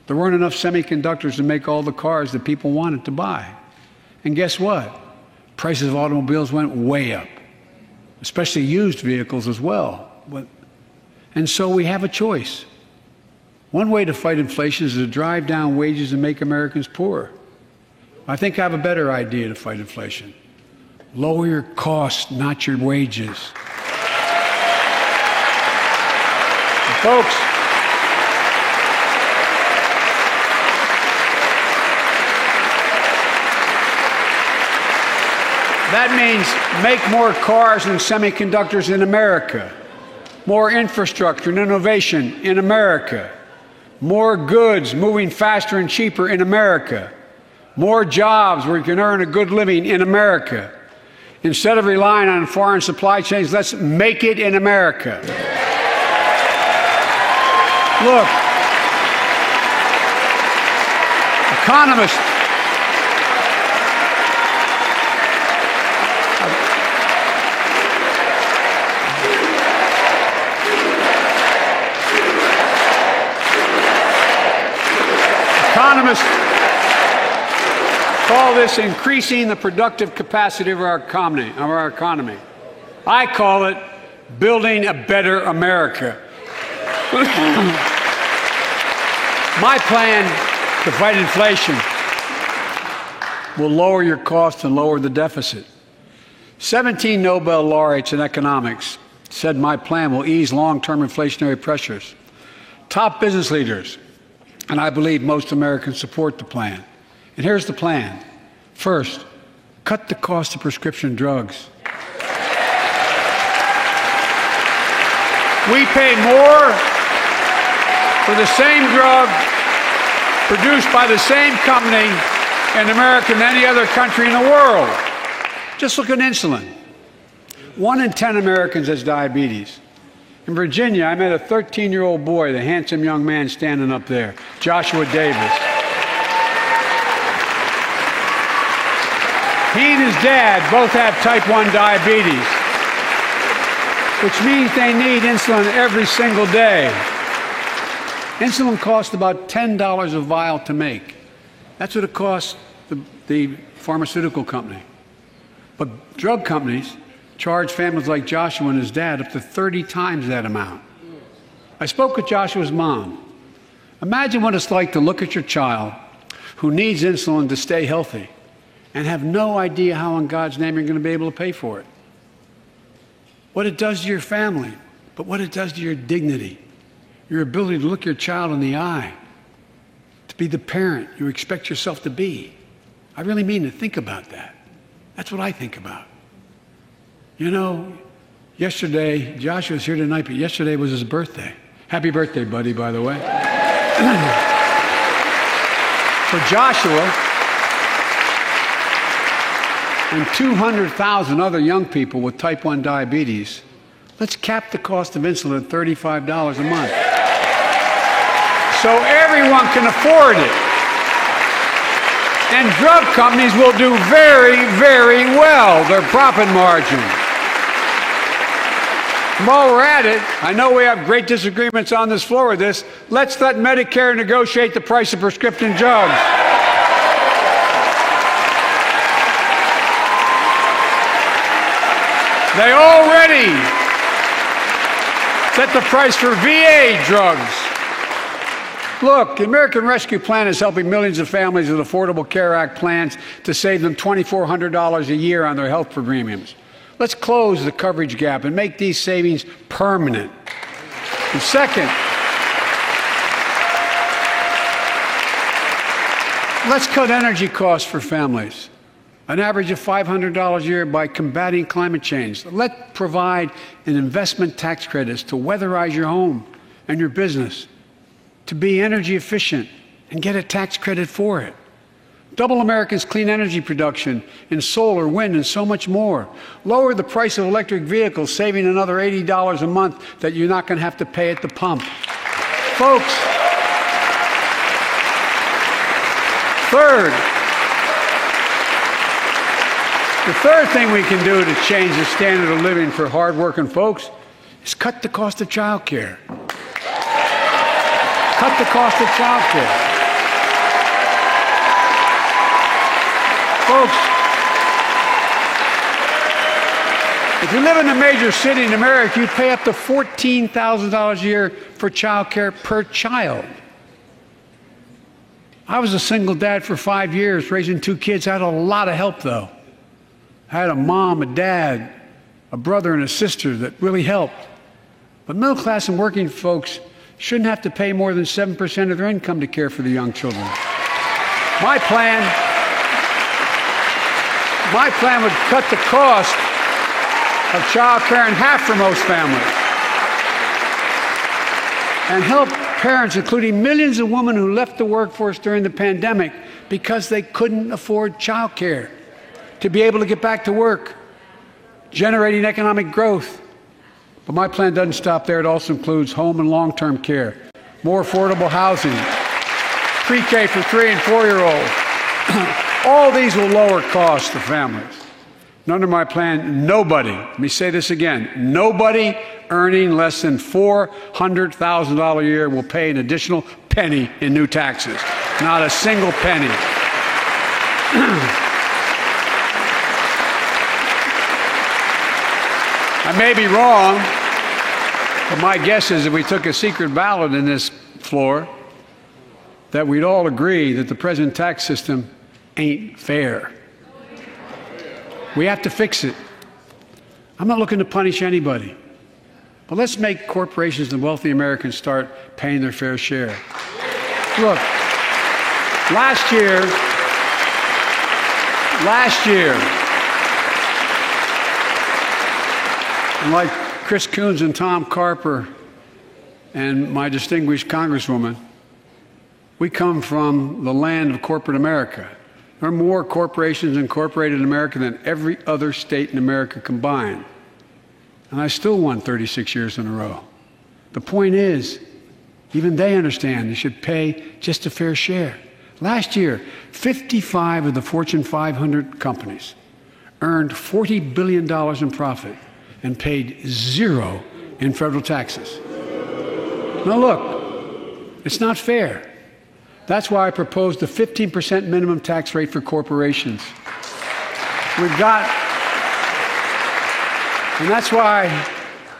There weren't enough semiconductors to make all the cars that people wanted to buy. And guess what? Prices of automobiles went way up, especially used vehicles as well. And so we have a choice. One way to fight inflation is to drive down wages and make Americans poorer. I think I have a better idea to fight inflation. Lower your costs, not your wages. Folks, that means make more cars and semiconductors in America, more infrastructure and innovation in America, more goods moving faster and cheaper in America, more jobs where you can earn a good living in America. Instead of relying on foreign supply chains, let's make it in America. Look, economists call this increasing the productive capacity of our economy. I call it building a better America. My plan to fight inflation will lower your costs and lower the deficit. 17 Nobel laureates in economics said my plan will ease long-term inflationary pressures. Top business leaders, and I believe most Americans support the plan. And here's the plan. First, cut the cost of prescription drugs. We pay more for the same drug produced by the same company in America than any other country in the world. Just look at insulin. 1 in 10 Americans has diabetes. In Virginia, I met a 13-year-old boy, the handsome young man standing up there, Joshua Davis. He and his dad both have type 1 diabetes, which means they need insulin every single day. Insulin costs about $10 a vial to make. That's what it costs the pharmaceutical company. But drug companies charge families like Joshua and his dad up to 30 times that amount. I spoke with Joshua's mom. Imagine what it's like to look at your child who needs insulin to stay healthy and have no idea how in God's name you're going to be able to pay for it. what it does to your family, but what it does to your dignity, your ability to look your child in the eye, to be the parent you expect yourself to be. I really mean to think about that. That's what I think about. You know, yesterday, Joshua's here tonight, but yesterday was his birthday. Happy birthday, buddy, by the way. For Joshua and 200,000 other young people with type 1 diabetes, let's cap the cost of insulin at $35 a month so everyone can afford it. And drug companies will do very, very well, their profit margin. While we're at it, I know we have great disagreements on this floor with this. Let's let Medicare negotiate the price of prescription drugs. They already set the price for VA drugs. Look, the American Rescue Plan is helping millions of families with Affordable Care Act plans to save them $2,400 a year on their health premiums. Let's close the coverage gap and make these savings permanent. And second, let's cut energy costs for families, an average of $500 a year by combating climate change. Let's provide an investment tax credits to weatherize your home and your business, to be energy efficient and get a tax credit for it. Double America's clean energy production in solar, wind, and so much more. Lower the price of electric vehicles, saving another $80 a month that you're not going to have to pay at the pump. Folks, the third thing we can do to change the standard of living for hardworking folks is cut the cost of child care. Cut the cost of child care. Folks, if you live in a major city in America, you pay up to $14,000 a year for child care per child. I was a single dad for 5 years, raising 2 kids. I had a lot of help, though. I had a mom, a dad, a brother, and a sister that really helped. But middle class and working folks shouldn't have to pay more than 7% of their income to care for the young children. My plan would cut the cost of child care in half for most families and help parents, including millions of women who left the workforce during the pandemic because they couldn't afford child care, to be able to get back to work, generating economic growth. But my plan doesn't stop there. It also includes home and long-term care, more affordable housing, pre-K for 3- and 4-year-olds. All these will lower costs to families. And under my plan, nobody, let me say this again, nobody earning less than $400,000 a year will pay an additional penny in new taxes. Not a single penny. I may be wrong, but my guess is if we took a secret ballot in this floor, that we'd all agree that the present tax system ain't fair. We have to fix it. I'm not looking to punish anybody, but let's make corporations and wealthy Americans start paying their fair share. Look, last year, and like Chris Coons and Tom Carper and my distinguished Congresswoman, we come from the land of corporate America. There are more corporations incorporated in America than every other state in America combined. And I still won 36 years in a row. The point is, even they understand they should pay just a fair share. Last year, 55 of the Fortune 500 companies earned $40 billion in profit and paid 0 in federal taxes. Now look, it's not fair. That's why I proposed a 15% minimum tax rate for corporations. And that's why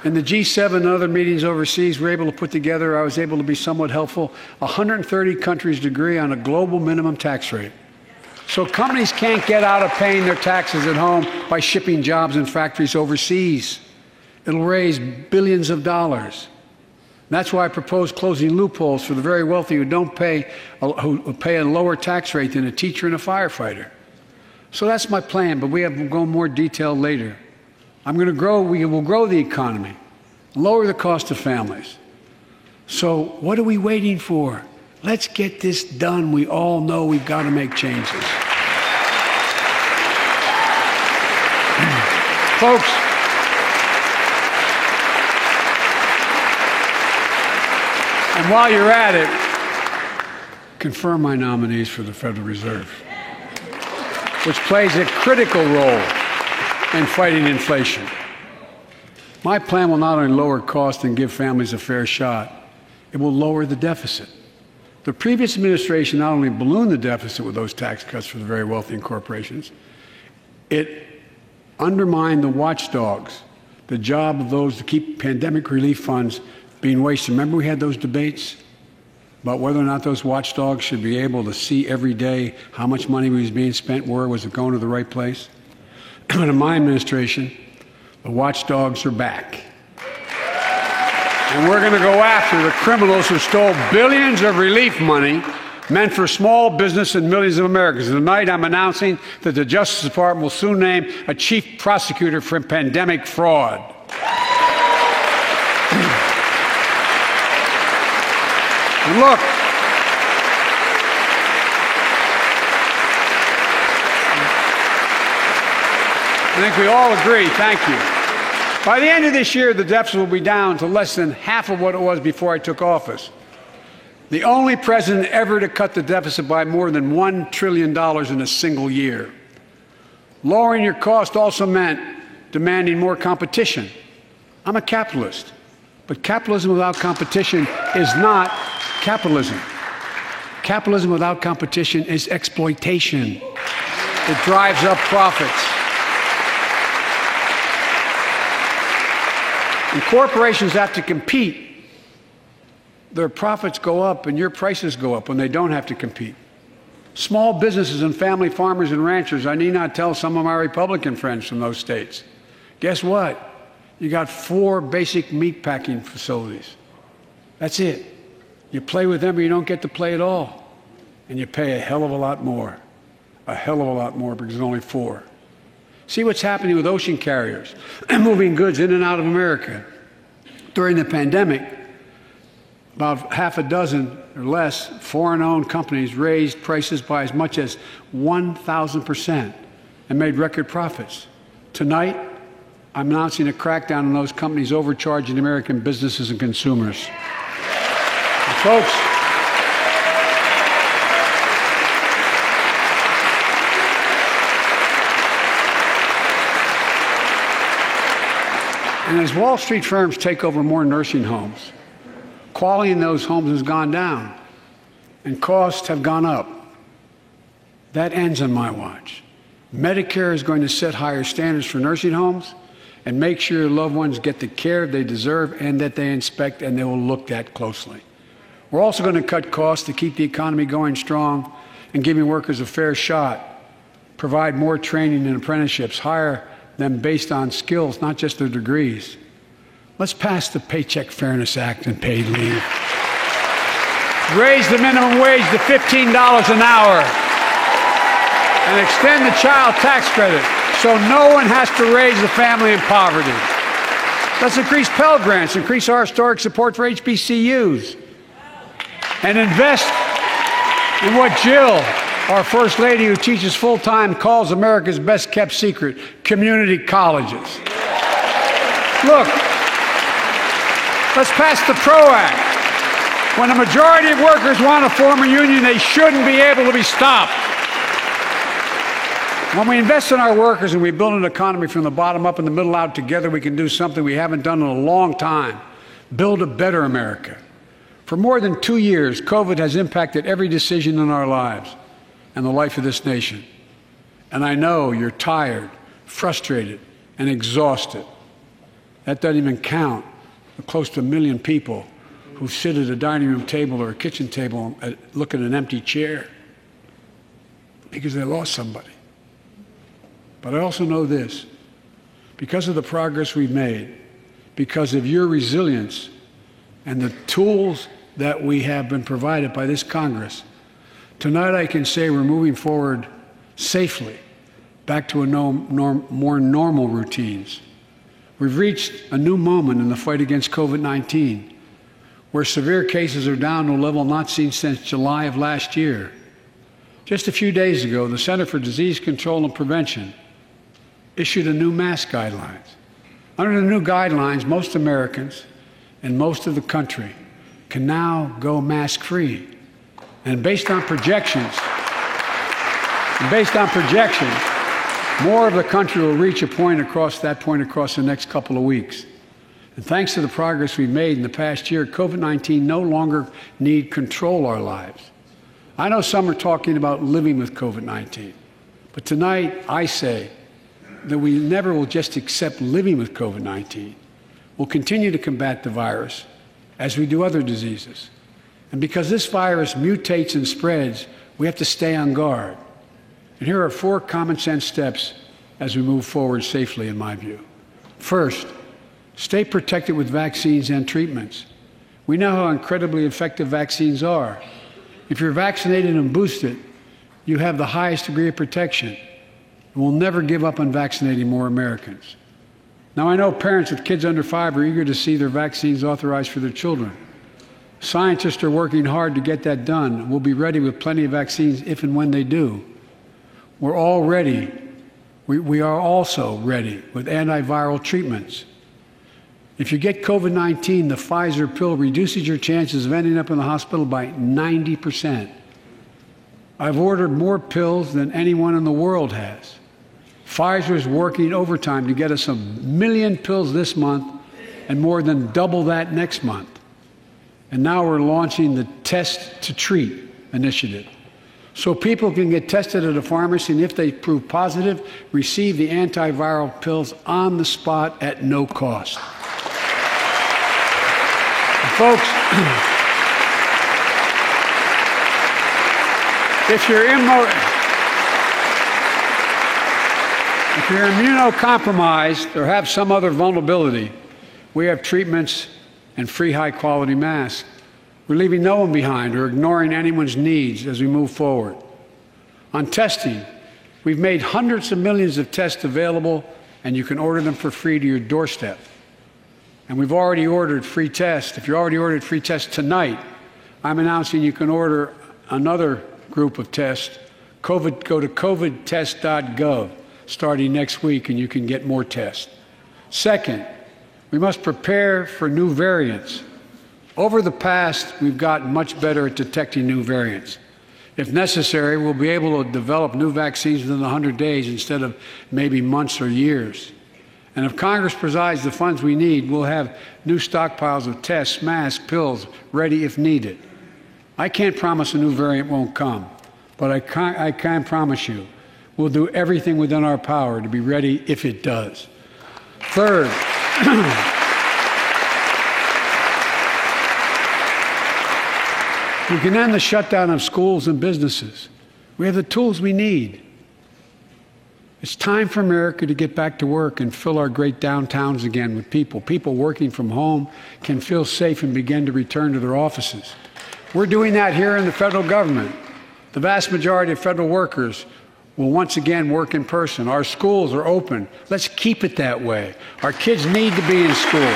in the G7 and other meetings overseas, I was able to be somewhat helpful. 130 countries agree on a global minimum tax rate. So companies can't get out of paying their taxes at home by shipping jobs and factories overseas. It'll raise billions of dollars. That's why I propose closing loopholes for the very wealthy who pay a lower tax rate than a teacher and a firefighter. So that's my plan, but we'll go in more detail later. We will grow the economy, lower the cost of families. So what are we waiting for? Let's get this done. We all know we've got to make changes. Folks, and while you're at it, confirm my nominees for the Federal Reserve, which plays a critical role in fighting inflation. My plan will not only lower costs and give families a fair shot, it will lower the deficit. The previous administration not only ballooned the deficit with those tax cuts for the very wealthy and corporations, it undermined the watchdogs, the job of those to keep pandemic relief funds being wasted. Remember we had those debates about whether or not those watchdogs should be able to see every day how much money was being spent, where was it going to the right place? But in my administration, the watchdogs are back. And we're going to go after the criminals who stole billions of relief money meant for small business and millions of Americans. And tonight I'm announcing that the Justice Department will soon name a chief prosecutor for pandemic fraud. And look, I think we all agree, thank you. By the end of this year, the deficit will be down to less than half of what it was before I took office. The only president ever to cut the deficit by more than $1 trillion in a single year. Lowering your cost also meant demanding more competition. I'm a capitalist, but capitalism without competition is not capitalism. Capitalism without competition is exploitation. It drives up profits. And corporations have to compete. Their profits go up and your prices go up when they don't have to compete. Small businesses and family farmers and ranchers, I need not tell some of my Republican friends from those states. Guess what? You got 4 basic meat packing facilities. That's it. You play with them or you don't get to play at all. And you pay a hell of a lot more. A hell of a lot more because there's only 4. See what's happening with ocean carriers moving goods in and out of America. During the pandemic, about half a dozen or less foreign-owned companies raised prices by as much as 1,000% and made record profits. Tonight, I'm announcing a crackdown on those companies overcharging American businesses and consumers. And folks, and as Wall Street firms take over more nursing homes, quality in those homes has gone down, and costs have gone up. That ends on my watch. Medicare is going to set higher standards for nursing homes and make sure your loved ones get the care they deserve and that they inspect and they will look at closely. We're also going to cut costs to keep the economy going strong and giving workers a fair shot, provide more training and apprenticeships, hire them based on skills, not just their degrees. Let's pass the Paycheck Fairness Act and paid leave. Raise the minimum wage to $15 an hour and extend the child tax credit so no one has to raise a family in poverty. Let's increase Pell Grants, increase our historic support for HBCUs, and invest in what Jill, our First Lady who teaches full-time, calls America's best-kept secret, community colleges. Look, let's pass the PRO Act. When a majority of workers want to form a union, they shouldn't be able to be stopped. When we invest in our workers and we build an economy from the bottom up and the middle out together, we can do something we haven't done in a long time. Build a better America. For more than 2 years, COVID has impacted every decision in our lives and the life of this nation. And I know you're tired, frustrated, and exhausted. That doesn't even count the close to 1 million people who sit at a dining room table or a kitchen table and look at an empty chair because they lost somebody. But I also know this. Because of the progress we've made, because of your resilience and the tools that we have been provided by this Congress. Tonight I can say we're moving forward safely back to more normal routines. We've reached a new moment in the fight against COVID-19, where severe cases are down to a level not seen since July of last year. Just a few days ago, the Center for Disease Control and Prevention issued a new mask guidelines. Under the new guidelines, most Americans and most of the country can now go mask-free. And based on projections, more of the country will reach a point across the next couple of weeks. And thanks to the progress we've made in the past year, COVID-19 no longer need control our lives. I know some are talking about living with COVID-19, but tonight I say that we never will just accept living with COVID-19. We'll continue to combat the virus as we do other diseases. And because this virus mutates and spreads, we have to stay on guard. And here are 4 common sense steps as we move forward safely, in my view. First, stay protected with vaccines and treatments. We know how incredibly effective vaccines are. If you're vaccinated and boosted, you have the highest degree of protection. And we'll never give up on vaccinating more Americans. Now, I know parents with kids under 5 are eager to see their vaccines authorized for their children. Scientists are working hard to get that done. We'll be ready with plenty of vaccines if and when they do. We're all ready. We are also ready with antiviral treatments. If you get COVID-19, the Pfizer pill reduces your chances of ending up in the hospital by 90%. I've ordered more pills than anyone in the world has. Pfizer is working overtime to get us 1 million pills this month and more than double that next month. And now we're launching the Test to Treat initiative. So people can get tested at a pharmacy, and if they prove positive, receive the antiviral pills on the spot at no cost. And folks, if you're immunocompromised or have some other vulnerability, we have treatments and free high-quality masks. We're leaving no one behind or ignoring anyone's needs as we move forward. On testing, we've made hundreds of millions of tests available, and you can order them for free to your doorstep. And we've already ordered free tests. If you already ordered free tests tonight, I'm announcing you can order another group of tests. Go to covidtest.gov starting next week, and you can get more tests. Second, we must prepare for new variants. Over the past, we've gotten much better at detecting new variants. If necessary, we'll be able to develop new vaccines within 100 days instead of maybe months or years. And if Congress provides the funds we need, we'll have new stockpiles of tests, masks, pills ready if needed. I can't promise a new variant won't come, but I can promise you we'll do everything within our power to be ready if it does. Third, we can end the shutdown of schools and businesses. We have the tools we need. It's time for America to get back to work and fill our great downtowns again with people. People working from home can feel safe and begin to return to their offices. We're doing that here in the federal government. The vast majority of federal workers will once again work in person. Our schools are open. Let's keep it that way. Our kids need to be in school.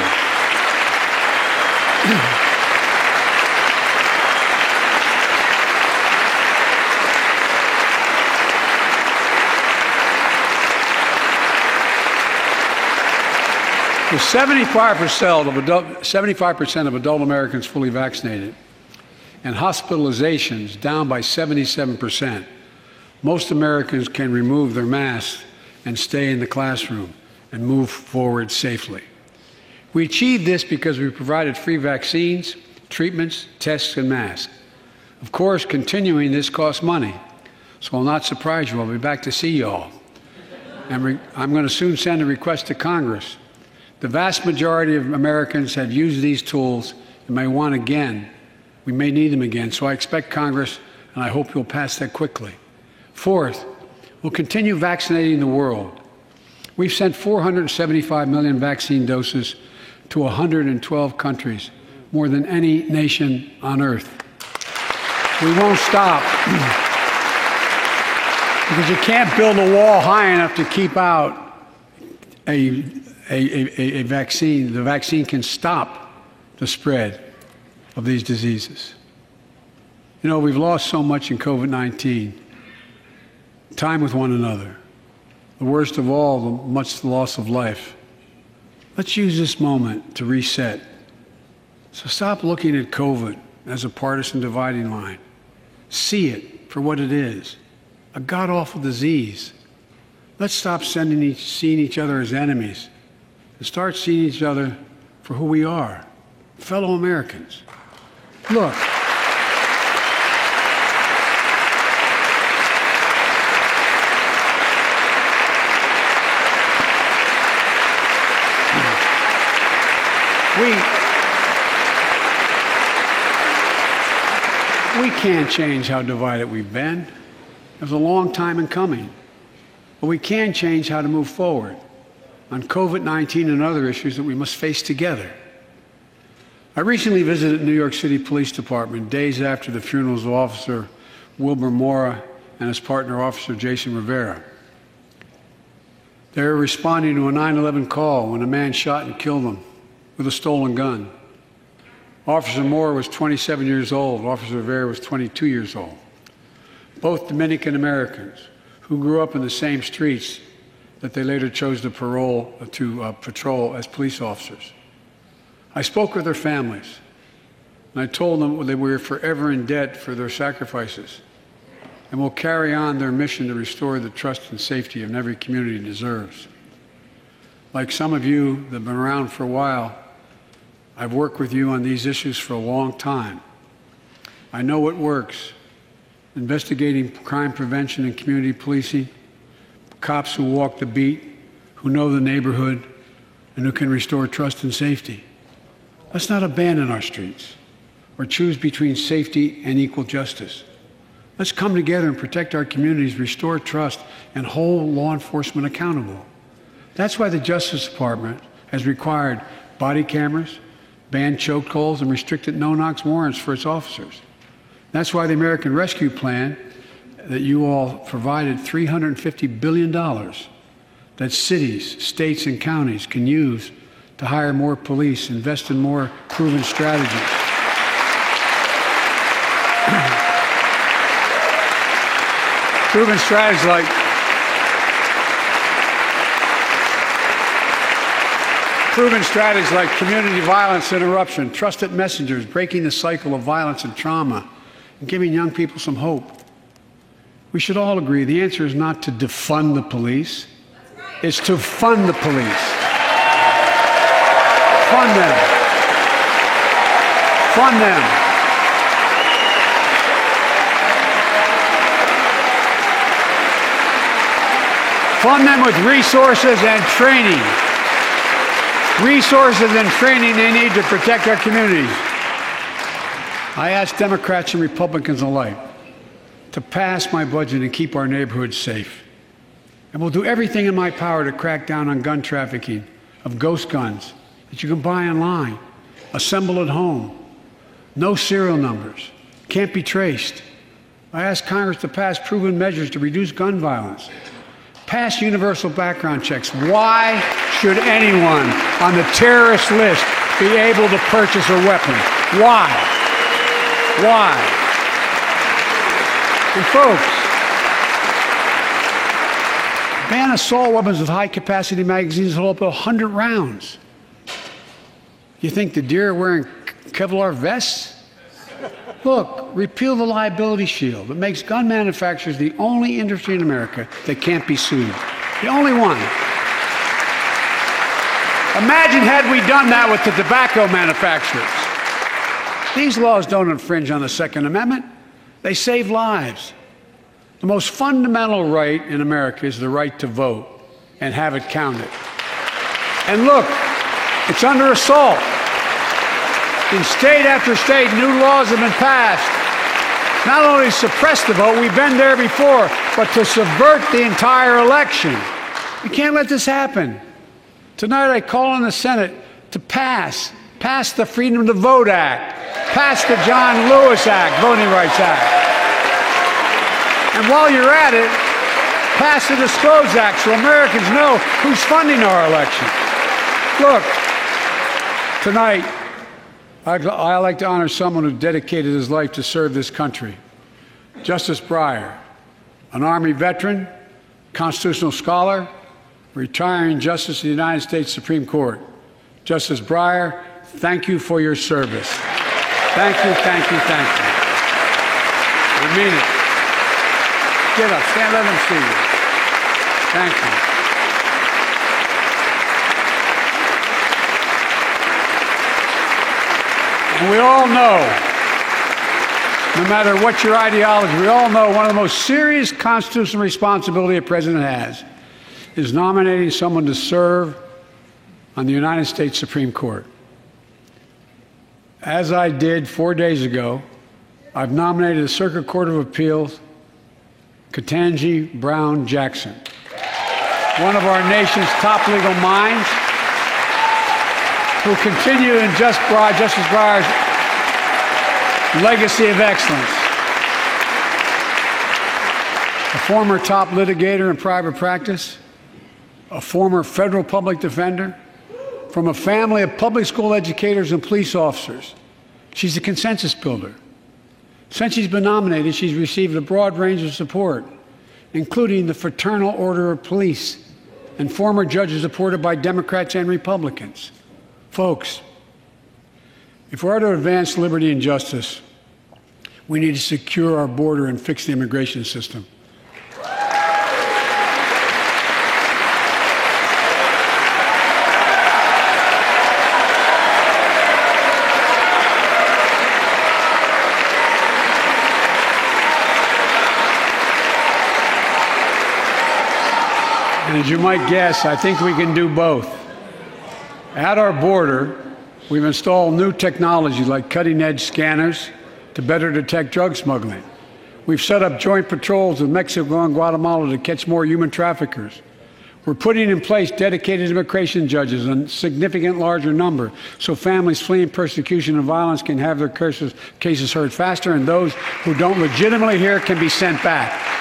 With 75% of adult Americans fully vaccinated and hospitalizations down by 77%, most Americans can remove their masks and stay in the classroom and move forward safely. We achieved this because we provided free vaccines, treatments, tests, and masks. Of course, continuing this costs money, so I'll not surprise you. I'll be back to see you all. And I'm going to soon send a request to Congress. The vast majority of Americans have used these tools and may want again. We may need them again, so I expect Congress, and I hope you'll pass that quickly. Fourth, we'll continue vaccinating the world. We've sent 475 million vaccine doses to 112 countries, more than any nation on earth. We won't stop because you can't build a wall high enough to keep out a vaccine. The vaccine can stop the spread of these diseases. You know, we've lost so much in COVID-19. Time with one another. The worst of all, the loss of life. Let's use this moment to reset. So stop looking at COVID as a partisan dividing line. See it for what it is, a god-awful disease. Let's stop seeing each other as enemies and start seeing each other for who we are, fellow Americans. Look. We can't change how divided we've been. It was a long time in coming. But we can change how to move forward on COVID-19 and other issues that we must face together. I recently visited New York City Police Department days after the funerals of Officer Wilbur Mora and his partner, Officer Jason Rivera. They were responding to a 9/11 call when a man shot and killed them with a stolen gun. Officer Moore was 27 years old. Officer Rivera was 22 years old. Both Dominican Americans who grew up in the same streets that they later chose to patrol as police officers. I spoke with their families, and I told them that we were forever in debt for their sacrifices and will carry on their mission to restore the trust and safety of every community deserves. Like some of you that have been around for a while, I've worked with you on these issues for a long time. I know what works. Investigating crime prevention and community policing, cops who walk the beat, who know the neighborhood, and who can restore trust and safety. Let's not abandon our streets or choose between safety and equal justice. Let's come together and protect our communities, restore trust, and hold law enforcement accountable. That's why the Justice Department has required body cameras, banned chokeholds, and restricted no-knock warrants for its officers. That's why the American Rescue Plan that you all provided $350 billion that cities, states, and counties can use to hire more police, invest in more proven strategies. Proven strategies like community violence interruption, trusted messengers, breaking the cycle of violence and trauma, and giving young people some hope. We should all agree the answer is not to defund the police, it's to fund the police. Fund them. Fund them. Fund them with resources and training. Resources and training they need to protect our communities. I ask Democrats and Republicans alike to pass my budget and keep our neighborhoods safe. And we'll do everything in my power to crack down on gun trafficking of ghost guns that you can buy online, assemble at home, no serial numbers, can't be traced. I ask Congress to pass proven measures to reduce gun violence. Pass universal background checks. Why should anyone on the terrorist list be able to purchase a weapon? Why? Why? And folks, ban assault weapons with high-capacity magazines that hold up to 100 rounds. You think the deer are wearing Kevlar vests? Look, repeal the liability shield that makes gun manufacturers the only industry in America that can't be sued. The only one. Imagine had we done that with the tobacco manufacturers. These laws don't infringe on the Second Amendment. They save lives. The most fundamental right in America is the right to vote and have it counted. And look, it's under assault. In state after state, new laws have been passed. Not only to suppress the vote, we've been there before, but to subvert the entire election. We can't let this happen. Tonight I call on the Senate to pass the Freedom to Vote Act, pass the John Lewis Act, Voting Rights Act. And while you're at it, pass the Disclose Act so Americans know who's funding our election. Look, tonight, I like to honor someone who dedicated his life to serve this country. Justice Breyer, an Army veteran, constitutional scholar, retiring Justice of the United States Supreme Court. Justice Breyer, thank you for your service. Thank you, thank you, thank you. I mean it. Get up, stand, let them see you. Thank you. And we all know, no matter what your ideology, we all know one of the most serious constitutional responsibility a president has is nominating someone to serve on the United States Supreme Court. As I did 4 days ago, I've nominated the Circuit Court of Appeals, Ketanji Brown Jackson, one of our nation's top legal minds, who continue in Justice Breyer's legacy of excellence. A former top litigator in private practice, a former federal public defender, from a family of public school educators and police officers. She's a consensus builder. Since she's been nominated, she's received a broad range of support, including the Fraternal Order of Police and former judges supported by Democrats and Republicans. Folks, if we're to advance liberty and justice, we need to secure our border and fix the immigration system. And as you might guess, I think we can do both. At our border, we've installed new technology like cutting-edge scanners to better detect drug smuggling. We've set up joint patrols with Mexico and Guatemala to catch more human traffickers. We're putting in place dedicated immigration judges in a significant larger number so families fleeing persecution and violence can have their cases heard faster, and those who don't legitimately hear can be sent back.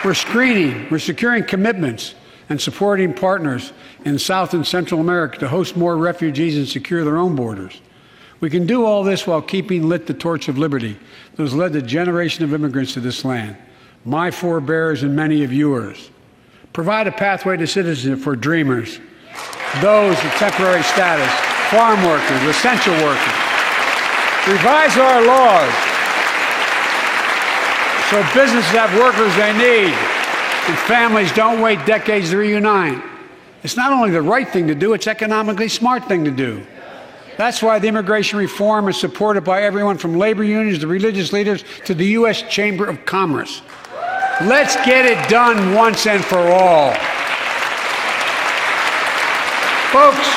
We're screening, we're securing commitments and supporting partners in South and Central America to host more refugees and secure their own borders. We can do all this while keeping lit the torch of liberty that has led a generation of immigrants to this land, my forebears and many of yours. Provide a pathway to citizenship for dreamers, those with temporary status, farm workers, essential workers. Revise our laws so businesses have workers they need and families don't wait decades to reunite. It's not only the right thing to do, it's economically smart thing to do. That's why the immigration reform is supported by everyone from labor unions to religious leaders to the U.S. Chamber of Commerce. Let's get it done once and for all. Folks,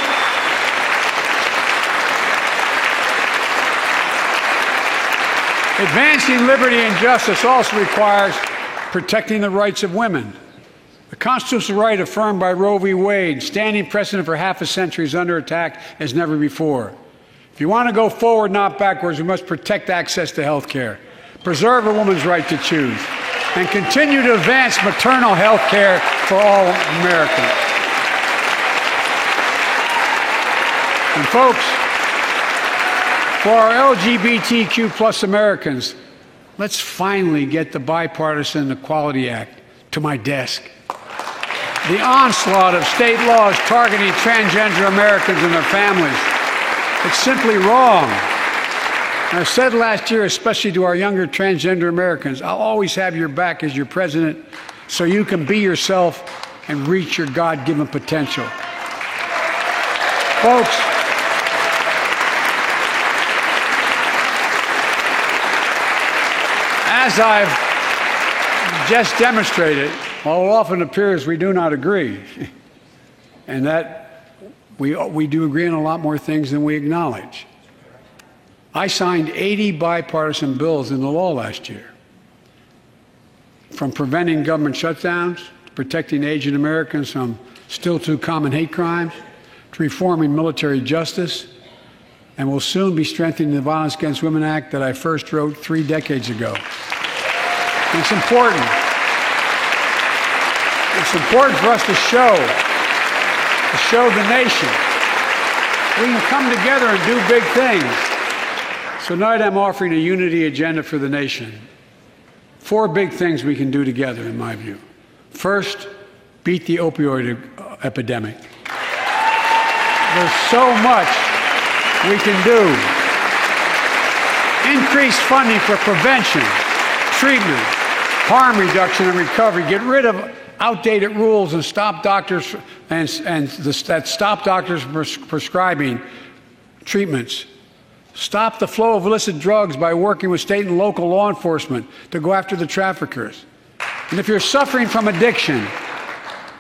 advancing liberty and justice also requires protecting the rights of women. The constitutional right affirmed by Roe v. Wade, standing precedent for half a century, is under attack as never before. If you want to go forward, not backwards, we must protect access to health care, preserve a woman's right to choose, and continue to advance maternal health care for all Americans. And folks, for our LGBTQ plus Americans, let's finally get the Bipartisan Equality Act to my desk. The onslaught of state laws targeting transgender Americans and their families, it's simply wrong. And I said last year, especially to our younger transgender Americans, I'll always have your back as your president so you can be yourself and reach your God-given potential. Folks, as I've just demonstrated, while it often appears we do not agree, and that we do agree on a lot more things than we acknowledge. I signed 80 bipartisan bills into law last year, from preventing government shutdowns, to protecting Asian Americans from still too common hate crimes, to reforming military justice, and will soon be strengthening the Violence Against Women Act that I first wrote 3 decades ago. And it's important. It's important for us to show the nation we can come together and do big things. So tonight I'm offering a unity agenda for the nation. 4 big things we can do together, in my view. First, beat the opioid epidemic. There's so much we can do. Increase funding for prevention, treatment, harm reduction, and recovery. Get rid of outdated rules and stop doctors that stop doctors from prescribing treatments. Stop the flow of illicit drugs by working with state and local law enforcement to go after the traffickers. And if you're suffering from addiction,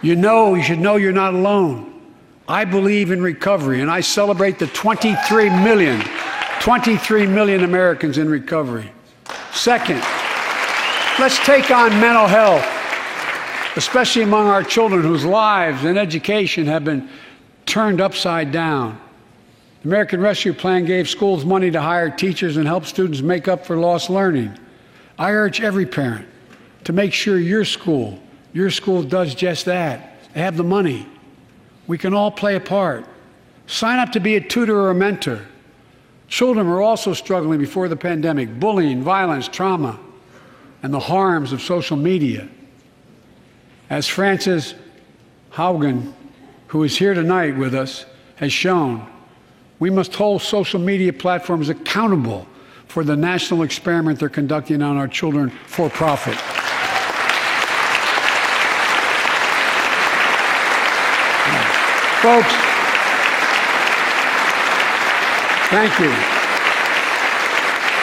you should know you're not alone. I believe in recovery, and I celebrate the 23 million Americans in recovery. Second, let's take on mental health, especially among our children whose lives and education have been turned upside down. The American Rescue Plan gave schools money to hire teachers and help students make up for lost learning. I urge every parent to make sure your school does just that. They have the money. We can all play a part. Sign up to be a tutor or a mentor. Children were also struggling before the pandemic: bullying, violence, trauma, and the harms of social media. As Frances Haugen, who is here tonight with us, has shown, we must hold social media platforms accountable for the national experiment they're conducting on our children for profit. Folks, thank you.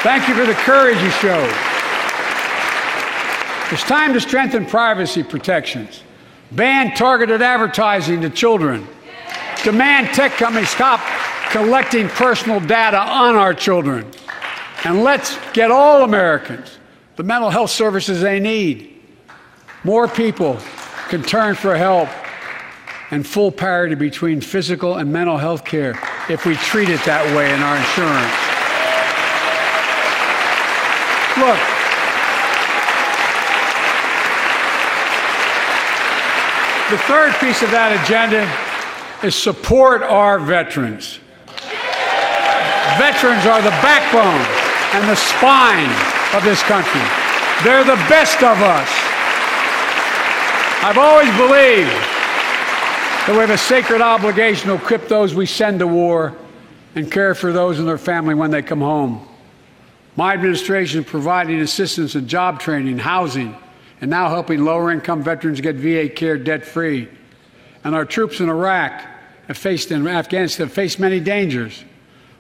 Thank you for the courage you showed. It's time to strengthen privacy protections, ban targeted advertising to children, demand tech companies stop collecting personal data on our children, and let's get all Americans the mental health services they need. More people can turn for help, and full parity between physical and mental health care if we treat it that way in our insurance. Look, the third piece of that agenda is support our veterans. Veterans are the backbone and the spine of this country. They're the best of us. I've always believed that we have a sacred obligation to equip those we send to war and care for those and their family when they come home. My administration is providing assistance in job training, housing, and now helping lower-income veterans get VA care debt-free. And our troops in Iraq and Afghanistan have faced many dangers,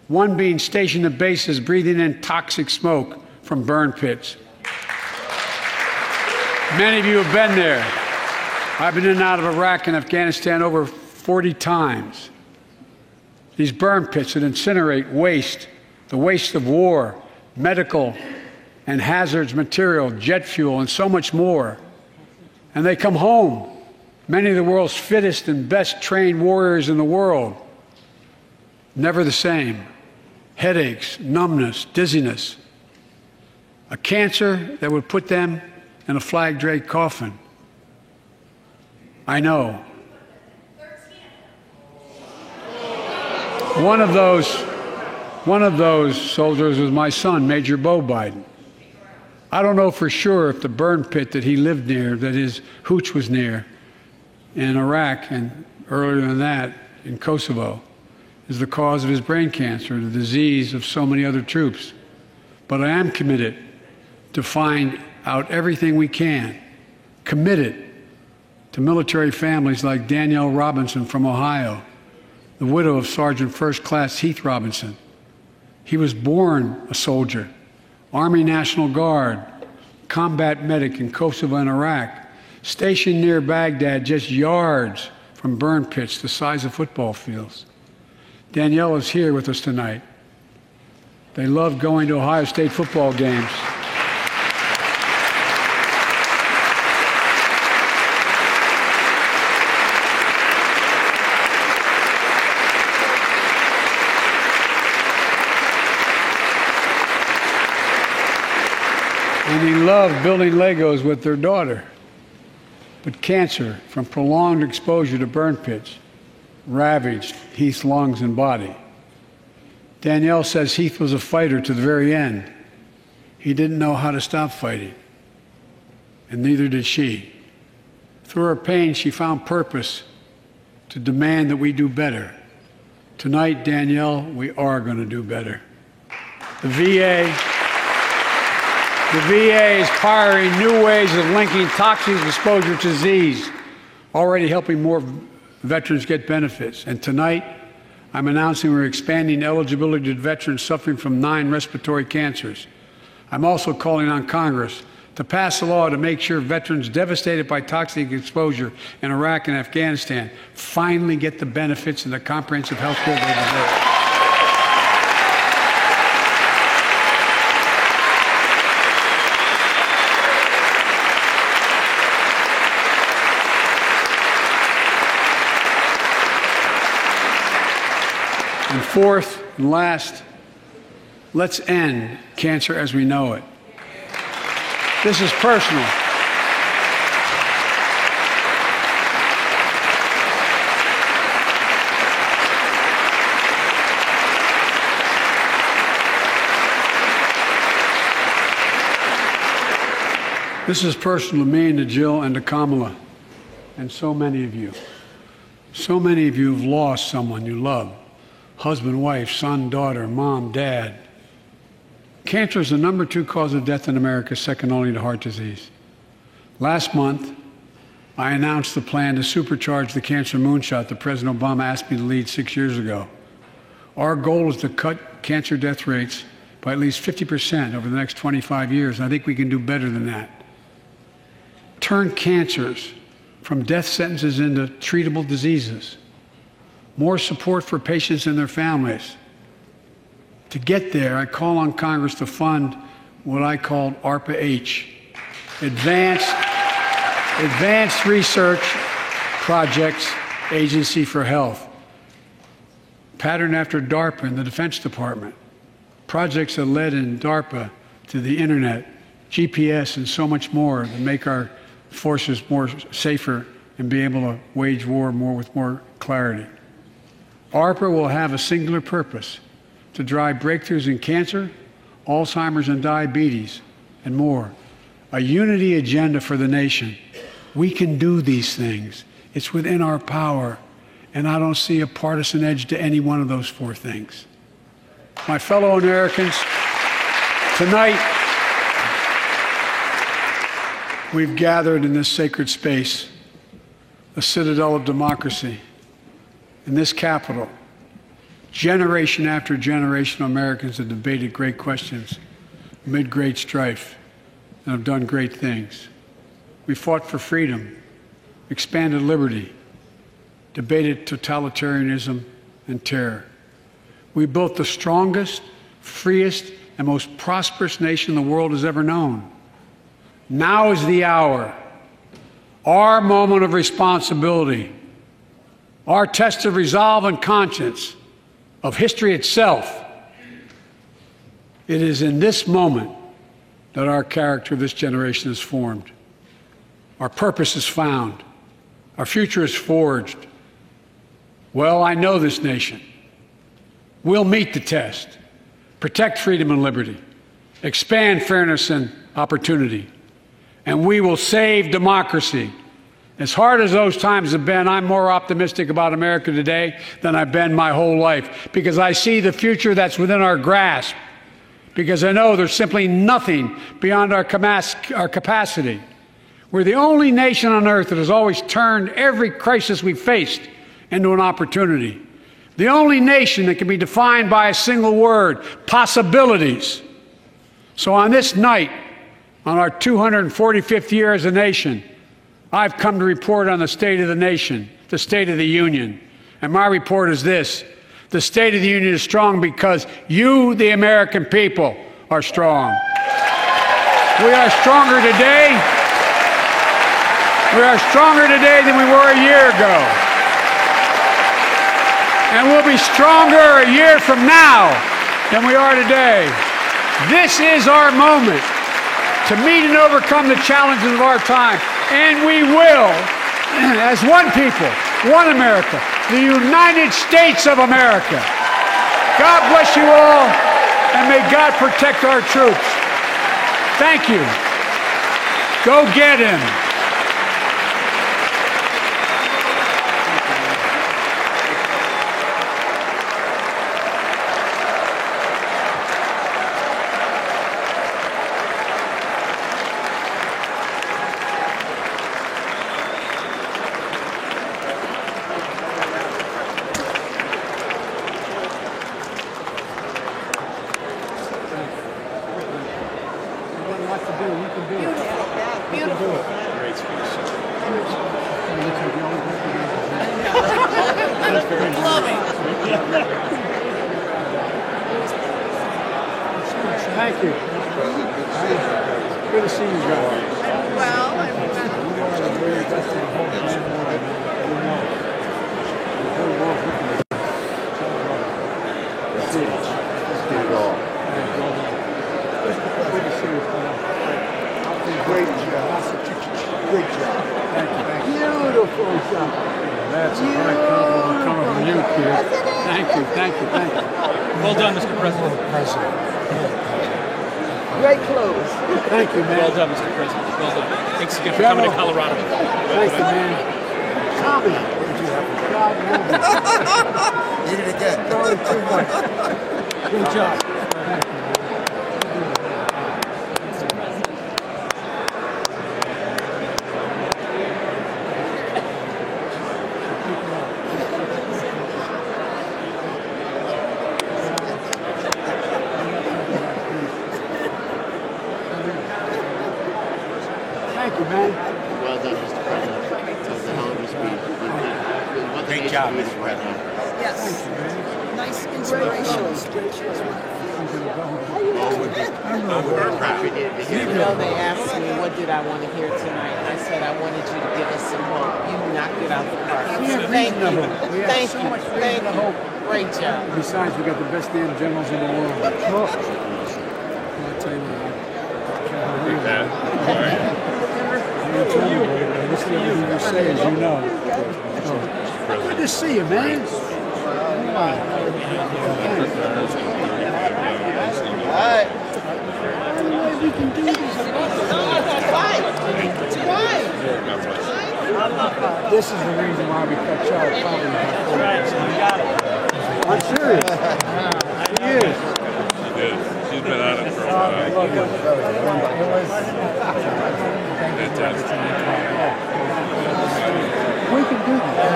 one being stationed at bases breathing in toxic smoke from burn pits. Many of you have been there. I've been in and out of Iraq and Afghanistan over 40 times. These burn pits that incinerate waste, the waste of war, medical and hazardous material, jet fuel, and so much more. And they come home, many of the world's fittest and best trained warriors in the world. Never the same. Headaches, numbness, dizziness. A cancer that would put them in a flag-draped coffin. I know. One of those soldiers was my son, Major Bo Biden. I don't know for sure if the burn pit that he lived near, that his hooch was near, in Iraq and earlier than that in Kosovo, is the cause of his brain cancer, the disease of so many other troops. But I am committed to find out everything we can, committed to military families like Danielle Robinson from Ohio, the widow of Sergeant First Class Heath Robinson. He was born a soldier, Army National Guard, combat medic in Kosovo and Iraq, stationed near Baghdad, just yards from burn pits the size of football fields. Danielle is here with us tonight. They love going to Ohio State football games. and he loved building Legos with their daughter. But cancer from prolonged exposure to burn pits ravaged Heath's lungs and body. Danielle says Heath was a fighter to the very end. He didn't know how to stop fighting, and neither did she. Through her pain, she found purpose to demand that we do better. Tonight, Danielle, we are going to do better. The VA is pioneering new ways of linking toxic exposure to disease, already helping more veterans get benefits. And tonight, I'm announcing we're expanding eligibility to veterans suffering from 9 respiratory cancers. I'm also calling on Congress to pass a law to make sure veterans devastated by toxic exposure in Iraq and Afghanistan finally get the benefits and the comprehensive health care they deserve. And fourth and last, let's end cancer as we know it. This is personal. This is personal to me and to Jill and to Kamala and so many of you. So many of you have lost someone you love. Husband, wife, son, daughter, mom, dad. Cancer is the #2 cause of death in America, second only to heart disease. Last month, I announced the plan to supercharge the cancer moonshot that President Obama asked me to lead 6 years ago. Our goal is to cut cancer death rates by at least 50% over the next 25 years, and I think we can do better than that. Turn cancers from death sentences into treatable diseases. More support for patients and their families. To get there, I call on Congress to fund what I call ARPA-H, Advanced Research Projects Agency for Health, patterned after DARPA in the Defense Department. Projects that led in DARPA to the internet, GPS, and so much more to make our forces more safer and be able to wage war with more clarity. ARPA will have a singular purpose: to drive breakthroughs in cancer, Alzheimer's and diabetes, and more. A unity agenda for the nation. We can do these things. It's within our power, and I don't see a partisan edge to any one of those 4 things. My fellow Americans, tonight we've gathered in this sacred space, a citadel of democracy, in this Capitol. Generation after generation of Americans have debated great questions amid great strife and have done great things. We fought for freedom, expanded liberty, debated totalitarianism and terror. We built the strongest, freest, and most prosperous nation the world has ever known. Now is the hour, our moment of responsibility, our test of resolve and conscience, of history itself. It is in this moment that our character of this generation is formed. Our purpose is found. Our future is forged. Well, I know this nation. We'll meet the test, protect freedom and liberty, expand fairness and opportunity, and we will save democracy. As hard as those times have been, I'm more optimistic about America today than I've been my whole life, because I see the future that's within our grasp, because I know there's simply nothing beyond our capacity. We're the only nation on earth that has always turned every crisis we've faced into an opportunity. The only nation that can be defined by a single word: possibilities. So on this night, on our 245th year as a nation, I've come to report on the state of the nation, the State of the Union. And my report is this: the State of the Union is strong because you, the American people, are strong. We are stronger today. We are stronger today than we were a year ago. And we'll be stronger a year from now than we are today. This is our moment to meet and overcome the challenges of our time. And we will, as one people, one America, the United States of America. God bless you all, and may God protect our troops. Thank you. Go get him. Thank you. Good to see you guys. Well, You are the very best in the whole damn world. You know. The whole world looking at you. That's it. Good to see you. Great job. Great job. Thank you. Thank you. Beautiful job. That's a great compliment coming from you, kid. Thank you. Thank you. Thank you. Well done, Mr. President. Great clothes. Thank you, man. Well done, Mr. President. Well done. Thanks again for coming to Colorado. Thank you, man. Tommy. Eat it again. Too much. Good job. Thank you, man. Well done, Mr. President. That was a hell of a speech. Great job, Mr. President. yes. Nice inspirational speech. You know, they asked me, what did I want to hear tonight? I said, I wanted you to give us some hope. You knocked it out the park. Thank you. Thank you. Thank you. Great job. Besides, we got the best damn generals in the world. I'll tell you what. I'm going to tell you, boy, listen to everything you say, as you know. So, good to see you, man. Come on. All right. We can do this. This is the reason why we cut Charles Poverty. I'm serious. He is. She did. She's been on it for a while. We can do this.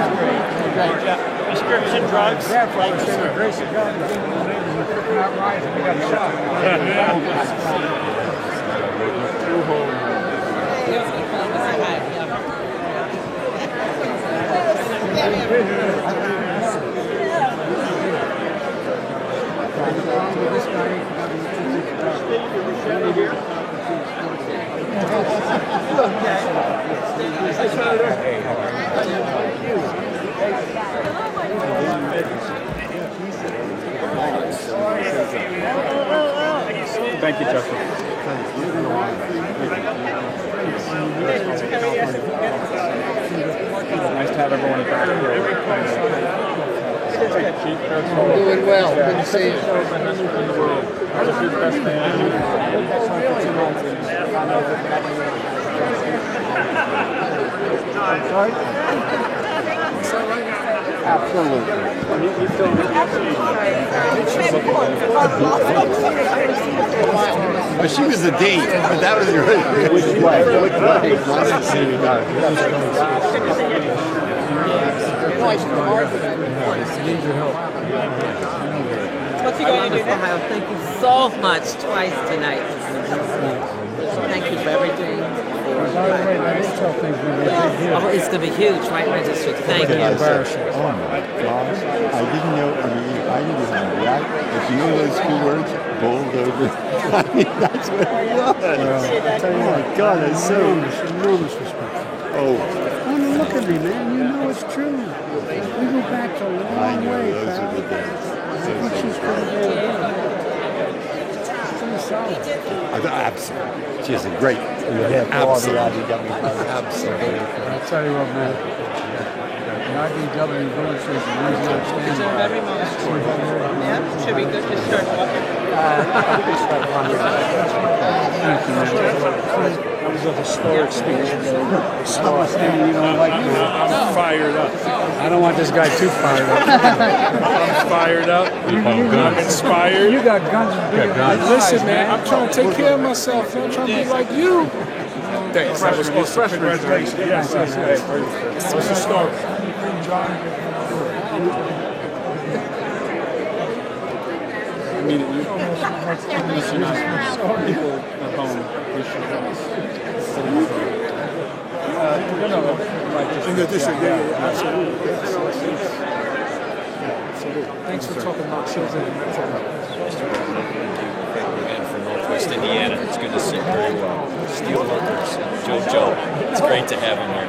Prescription drugs. Yeah, for the grace of God, we're cooking out rice and we got a shot. Thank you, Justin. Nice to have everyone back here. Doing well. Good to see you. Absolutely. Well, she was the date, but that was great. Which way? Which way? What you going to do now? Thank you so much twice tonight. Thank you for everything. Oh, it's going to be huge, right, Registry? Thank you. Oh my gosh. I didn't know, I knew that. If you know those two words, bulldozer. I mean, that's what it was. Oh my God, that's so. Enormous respect. Oh. I mean, look at me, man. You know it's true. We go back to a long way, those pal. are the days. She's pretty good. Absolutely. She's a great. Absolutely. Absolutely. I'll tell you what, man. The IBW village is the reason I stand by. Yeah, should be good to start walking. Thank you, man. That was a historic speech. I'm fired up. I don't want this guy too fired up. I'm fired up. I'm inspired. You got guns and guns. Listen, man, I'm trying to take care of myself. I'm trying to be like you. Thanks. That was awesome. Congratulations. Yes, yes, yes. It was historic. I mean it. People at home, we should in addition, absolutely. Thanks for talking about children and mental health. From Northwest Indiana, it's good to see you very well. Steel workers, Joe. It's great to have him here.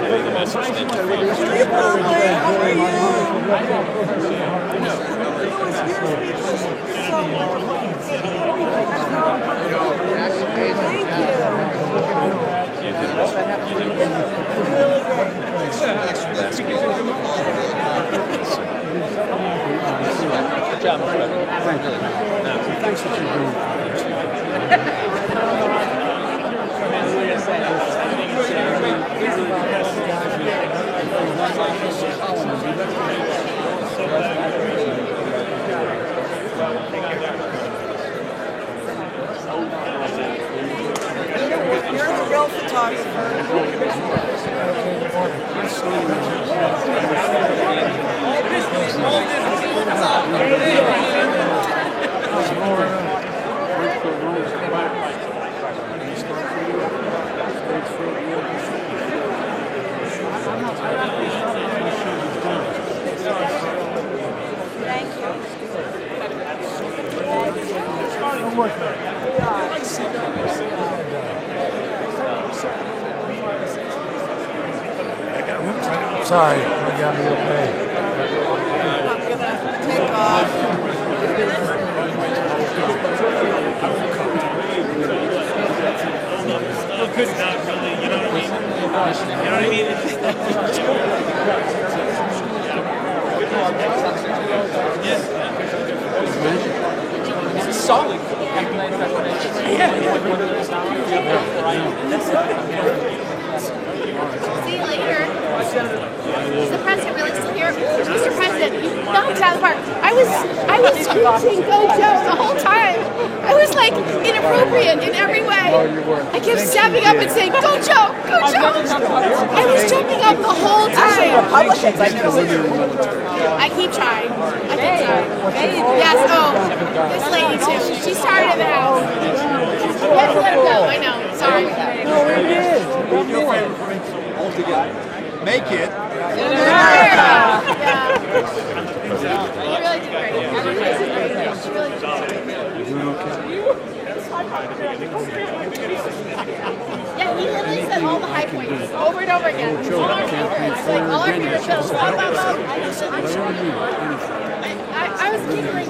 Relay the message. Thank you Good job, my brother. Thank you. Thanks for what you're doing. You're the real photographer. Sorry, I got me okay. Take off. Still good, not really, you know what I mean? You know what I mean? It's a solid. See you later. Is the president really still here? Mr. President, you knocked it out of the park. I was chanting Go Joe the whole time. I was like inappropriate in every way. I kept stepping up and saying, Go Joe! Go Joe! I was jumping up the whole time. I keep trying. I keep trying. Yes, this lady too. She started in the house. You have to let her go, I know. Sorry. No, it is. Make it. Yeah. You really did great. She really did Yeah, he literally said all the high points over and over again. It's like all our favorite films. I was giggling.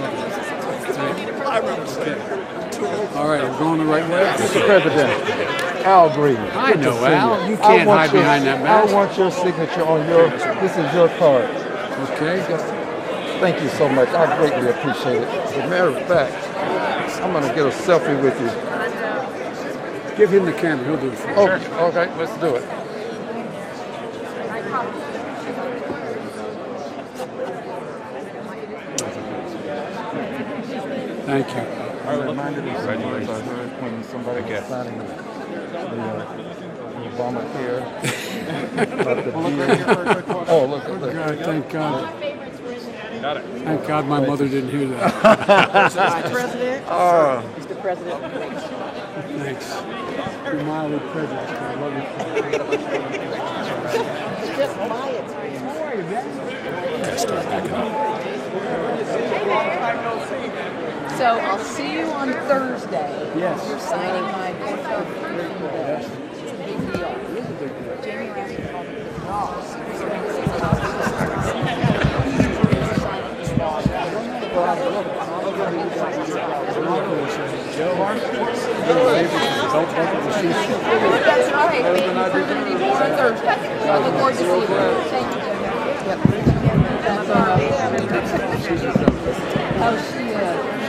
All right, I'm going the right way. Mr. President, Al Green. I know, Al. You can't hide behind that mask. I want your signature on your, this is your card. Okay. Thank you so much. I greatly appreciate it. As a matter of fact, I'm going to get a selfie with you. Give him the camera. He'll do it for you. Okay, let's do it. Thank you. I reminded me sometimes I heard when somebody was signing the Obamacare. Oh, look. God, thank God. Thank God my mother didn't hear that. Mr. President. Mr. President. Thanks. You're mildly prejudiced. I love you. It's just my time. How are you, man? So I'll see you on Thursday. Yes. You're signing my book of Yes. It's a big deal. It is a big deal. That's all right, baby. We're going to be more on Thursday. I look forward to seeing you. Thank you.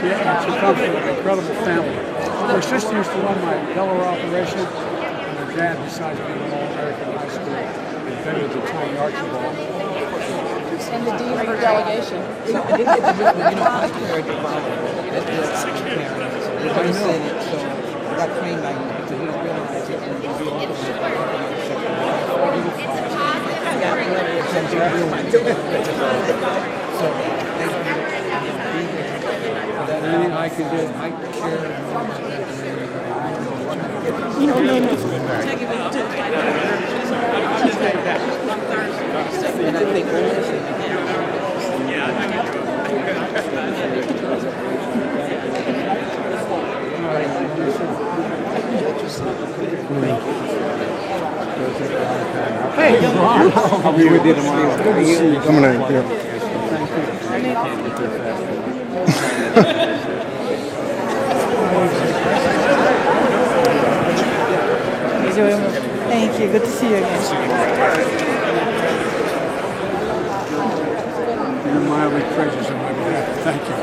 She comes from an incredible family. Her sister used to run my Delaware operation, and her dad, besides being an All-American high school, invented the Tony Archibald. And the dean of her delegation. I did get to visit, you know, I carried the Bible at the parents. I said it, so I got trained like that because he realized it and he so Anything I can do, I care. and I think Hey, I'll be with you tomorrow. Coming in here. Thank you. Good to see you again. You're mildly precious on my behalf. Thank you.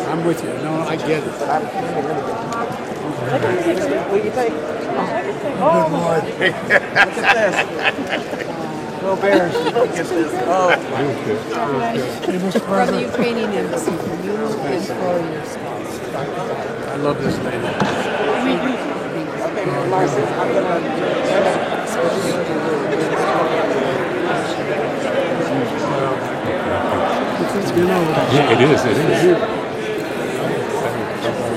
I'm with you. No, I get it. what do you think? Oh, Lord. Look at this. Go Bears. Look at this. Oh. from the Ukrainian embassy for you and for your spouse. I love this lady. Okay, Marcy, I'm gonna. Yeah, it is. It is.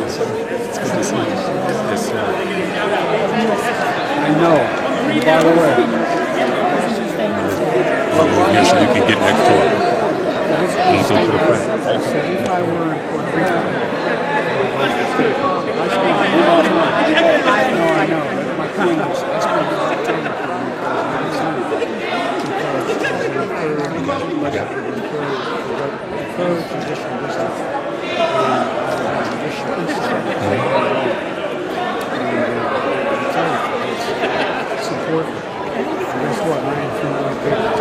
It's good to see you. I know. And by the way, Here, so you can get next to it. Also to the front. if I were in Puerto Rico, I know, but my point is, I spend a lot of time support. Guess what? I ain't feeling okay.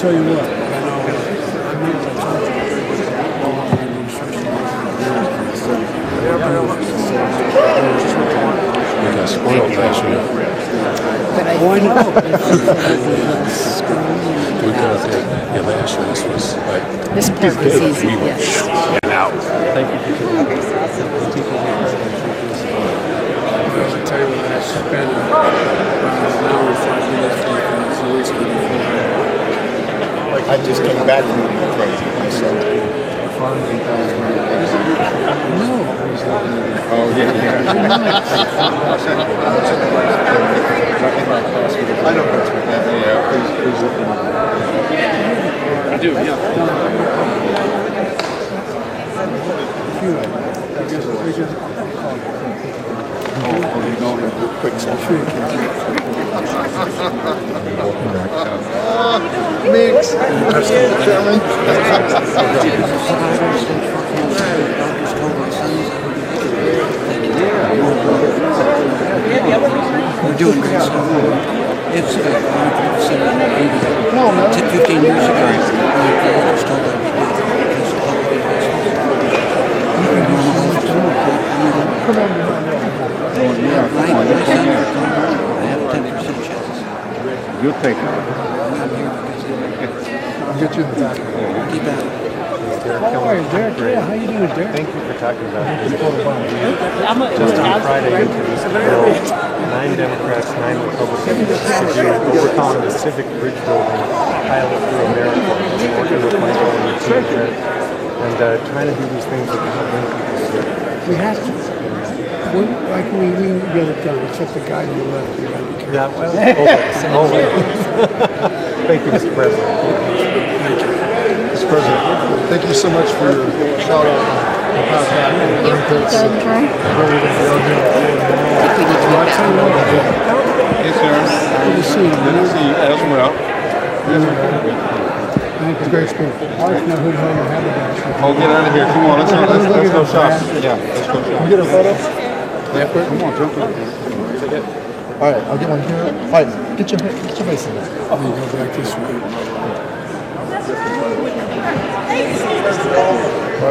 Tell you what, We got spoiled last year. Oh, I know. We got yeah, last year this was like This part was easy, we were yes. and out. Thank you. I tell you what, I spent an hour and 5 minutes I just came back from Ukraine myself. Oh, yeah. I don't know. Yeah, please look at I do, yeah. quick session. Mix. We're doing great stuff. It's 15 years ago. You'll take it. I'll get you the back. Keep at it. Derek. Yeah, how you doing, Derek? Thank you for talking about this. Just on Friday, I introduced a bill, 9 Democrats, 9 Republicans, to do what we're calling the Civic Bridge Building Pilot through America. I'm working with Michael and the team there, and trying to do these things that can help bring people together. We have to. Why can we get it done? Except the guy on the left. You gotta be careful. Yeah, well, always. Thank you, Mr. President. Mr. President, thank you so much for your shout out on the past back and the benefits of where we're going to be out here. Yes, sir. Good to see you. Good to see you as well. It's a great school. I like to know who the hell you have about. Oh, get out of here. Come on, let's go shopping. Yeah, let's go shopping. Can we get a photo? Yeah, come on, jump in. All right, I'll get one here. All right, get your face in there. Let me go back this way. All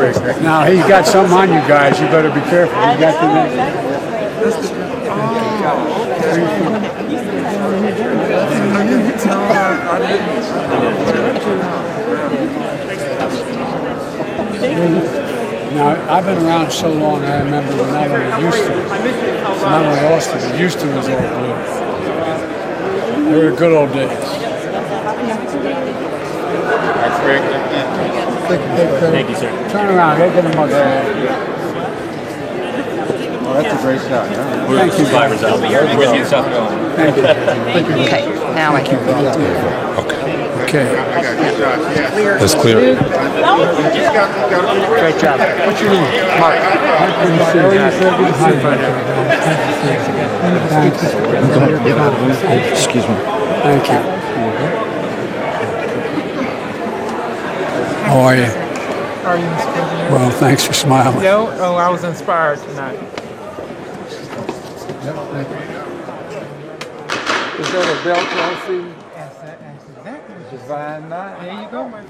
right, Now he's got something on you guys. You better be careful. He's got the. Now, I've been around so long, I remember when not only Houston, not only Austin, but Houston was all blue. They were good old days. That's great. Thank you, sir. Turn around, get them up there. Oh, that's a great shot. Yeah. We're survivors out there. We're getting stuff going. Thank you. Okay, now I can read. Okay. That's clear. Great job. What's your name? Mark. Excuse me. Thank you. How are you? How are you, Mr. President? Well, thanks for smiling. Yo, I was inspired tonight. Is that a belt, Chelsea? That's exactly. Divine night. There you go, man.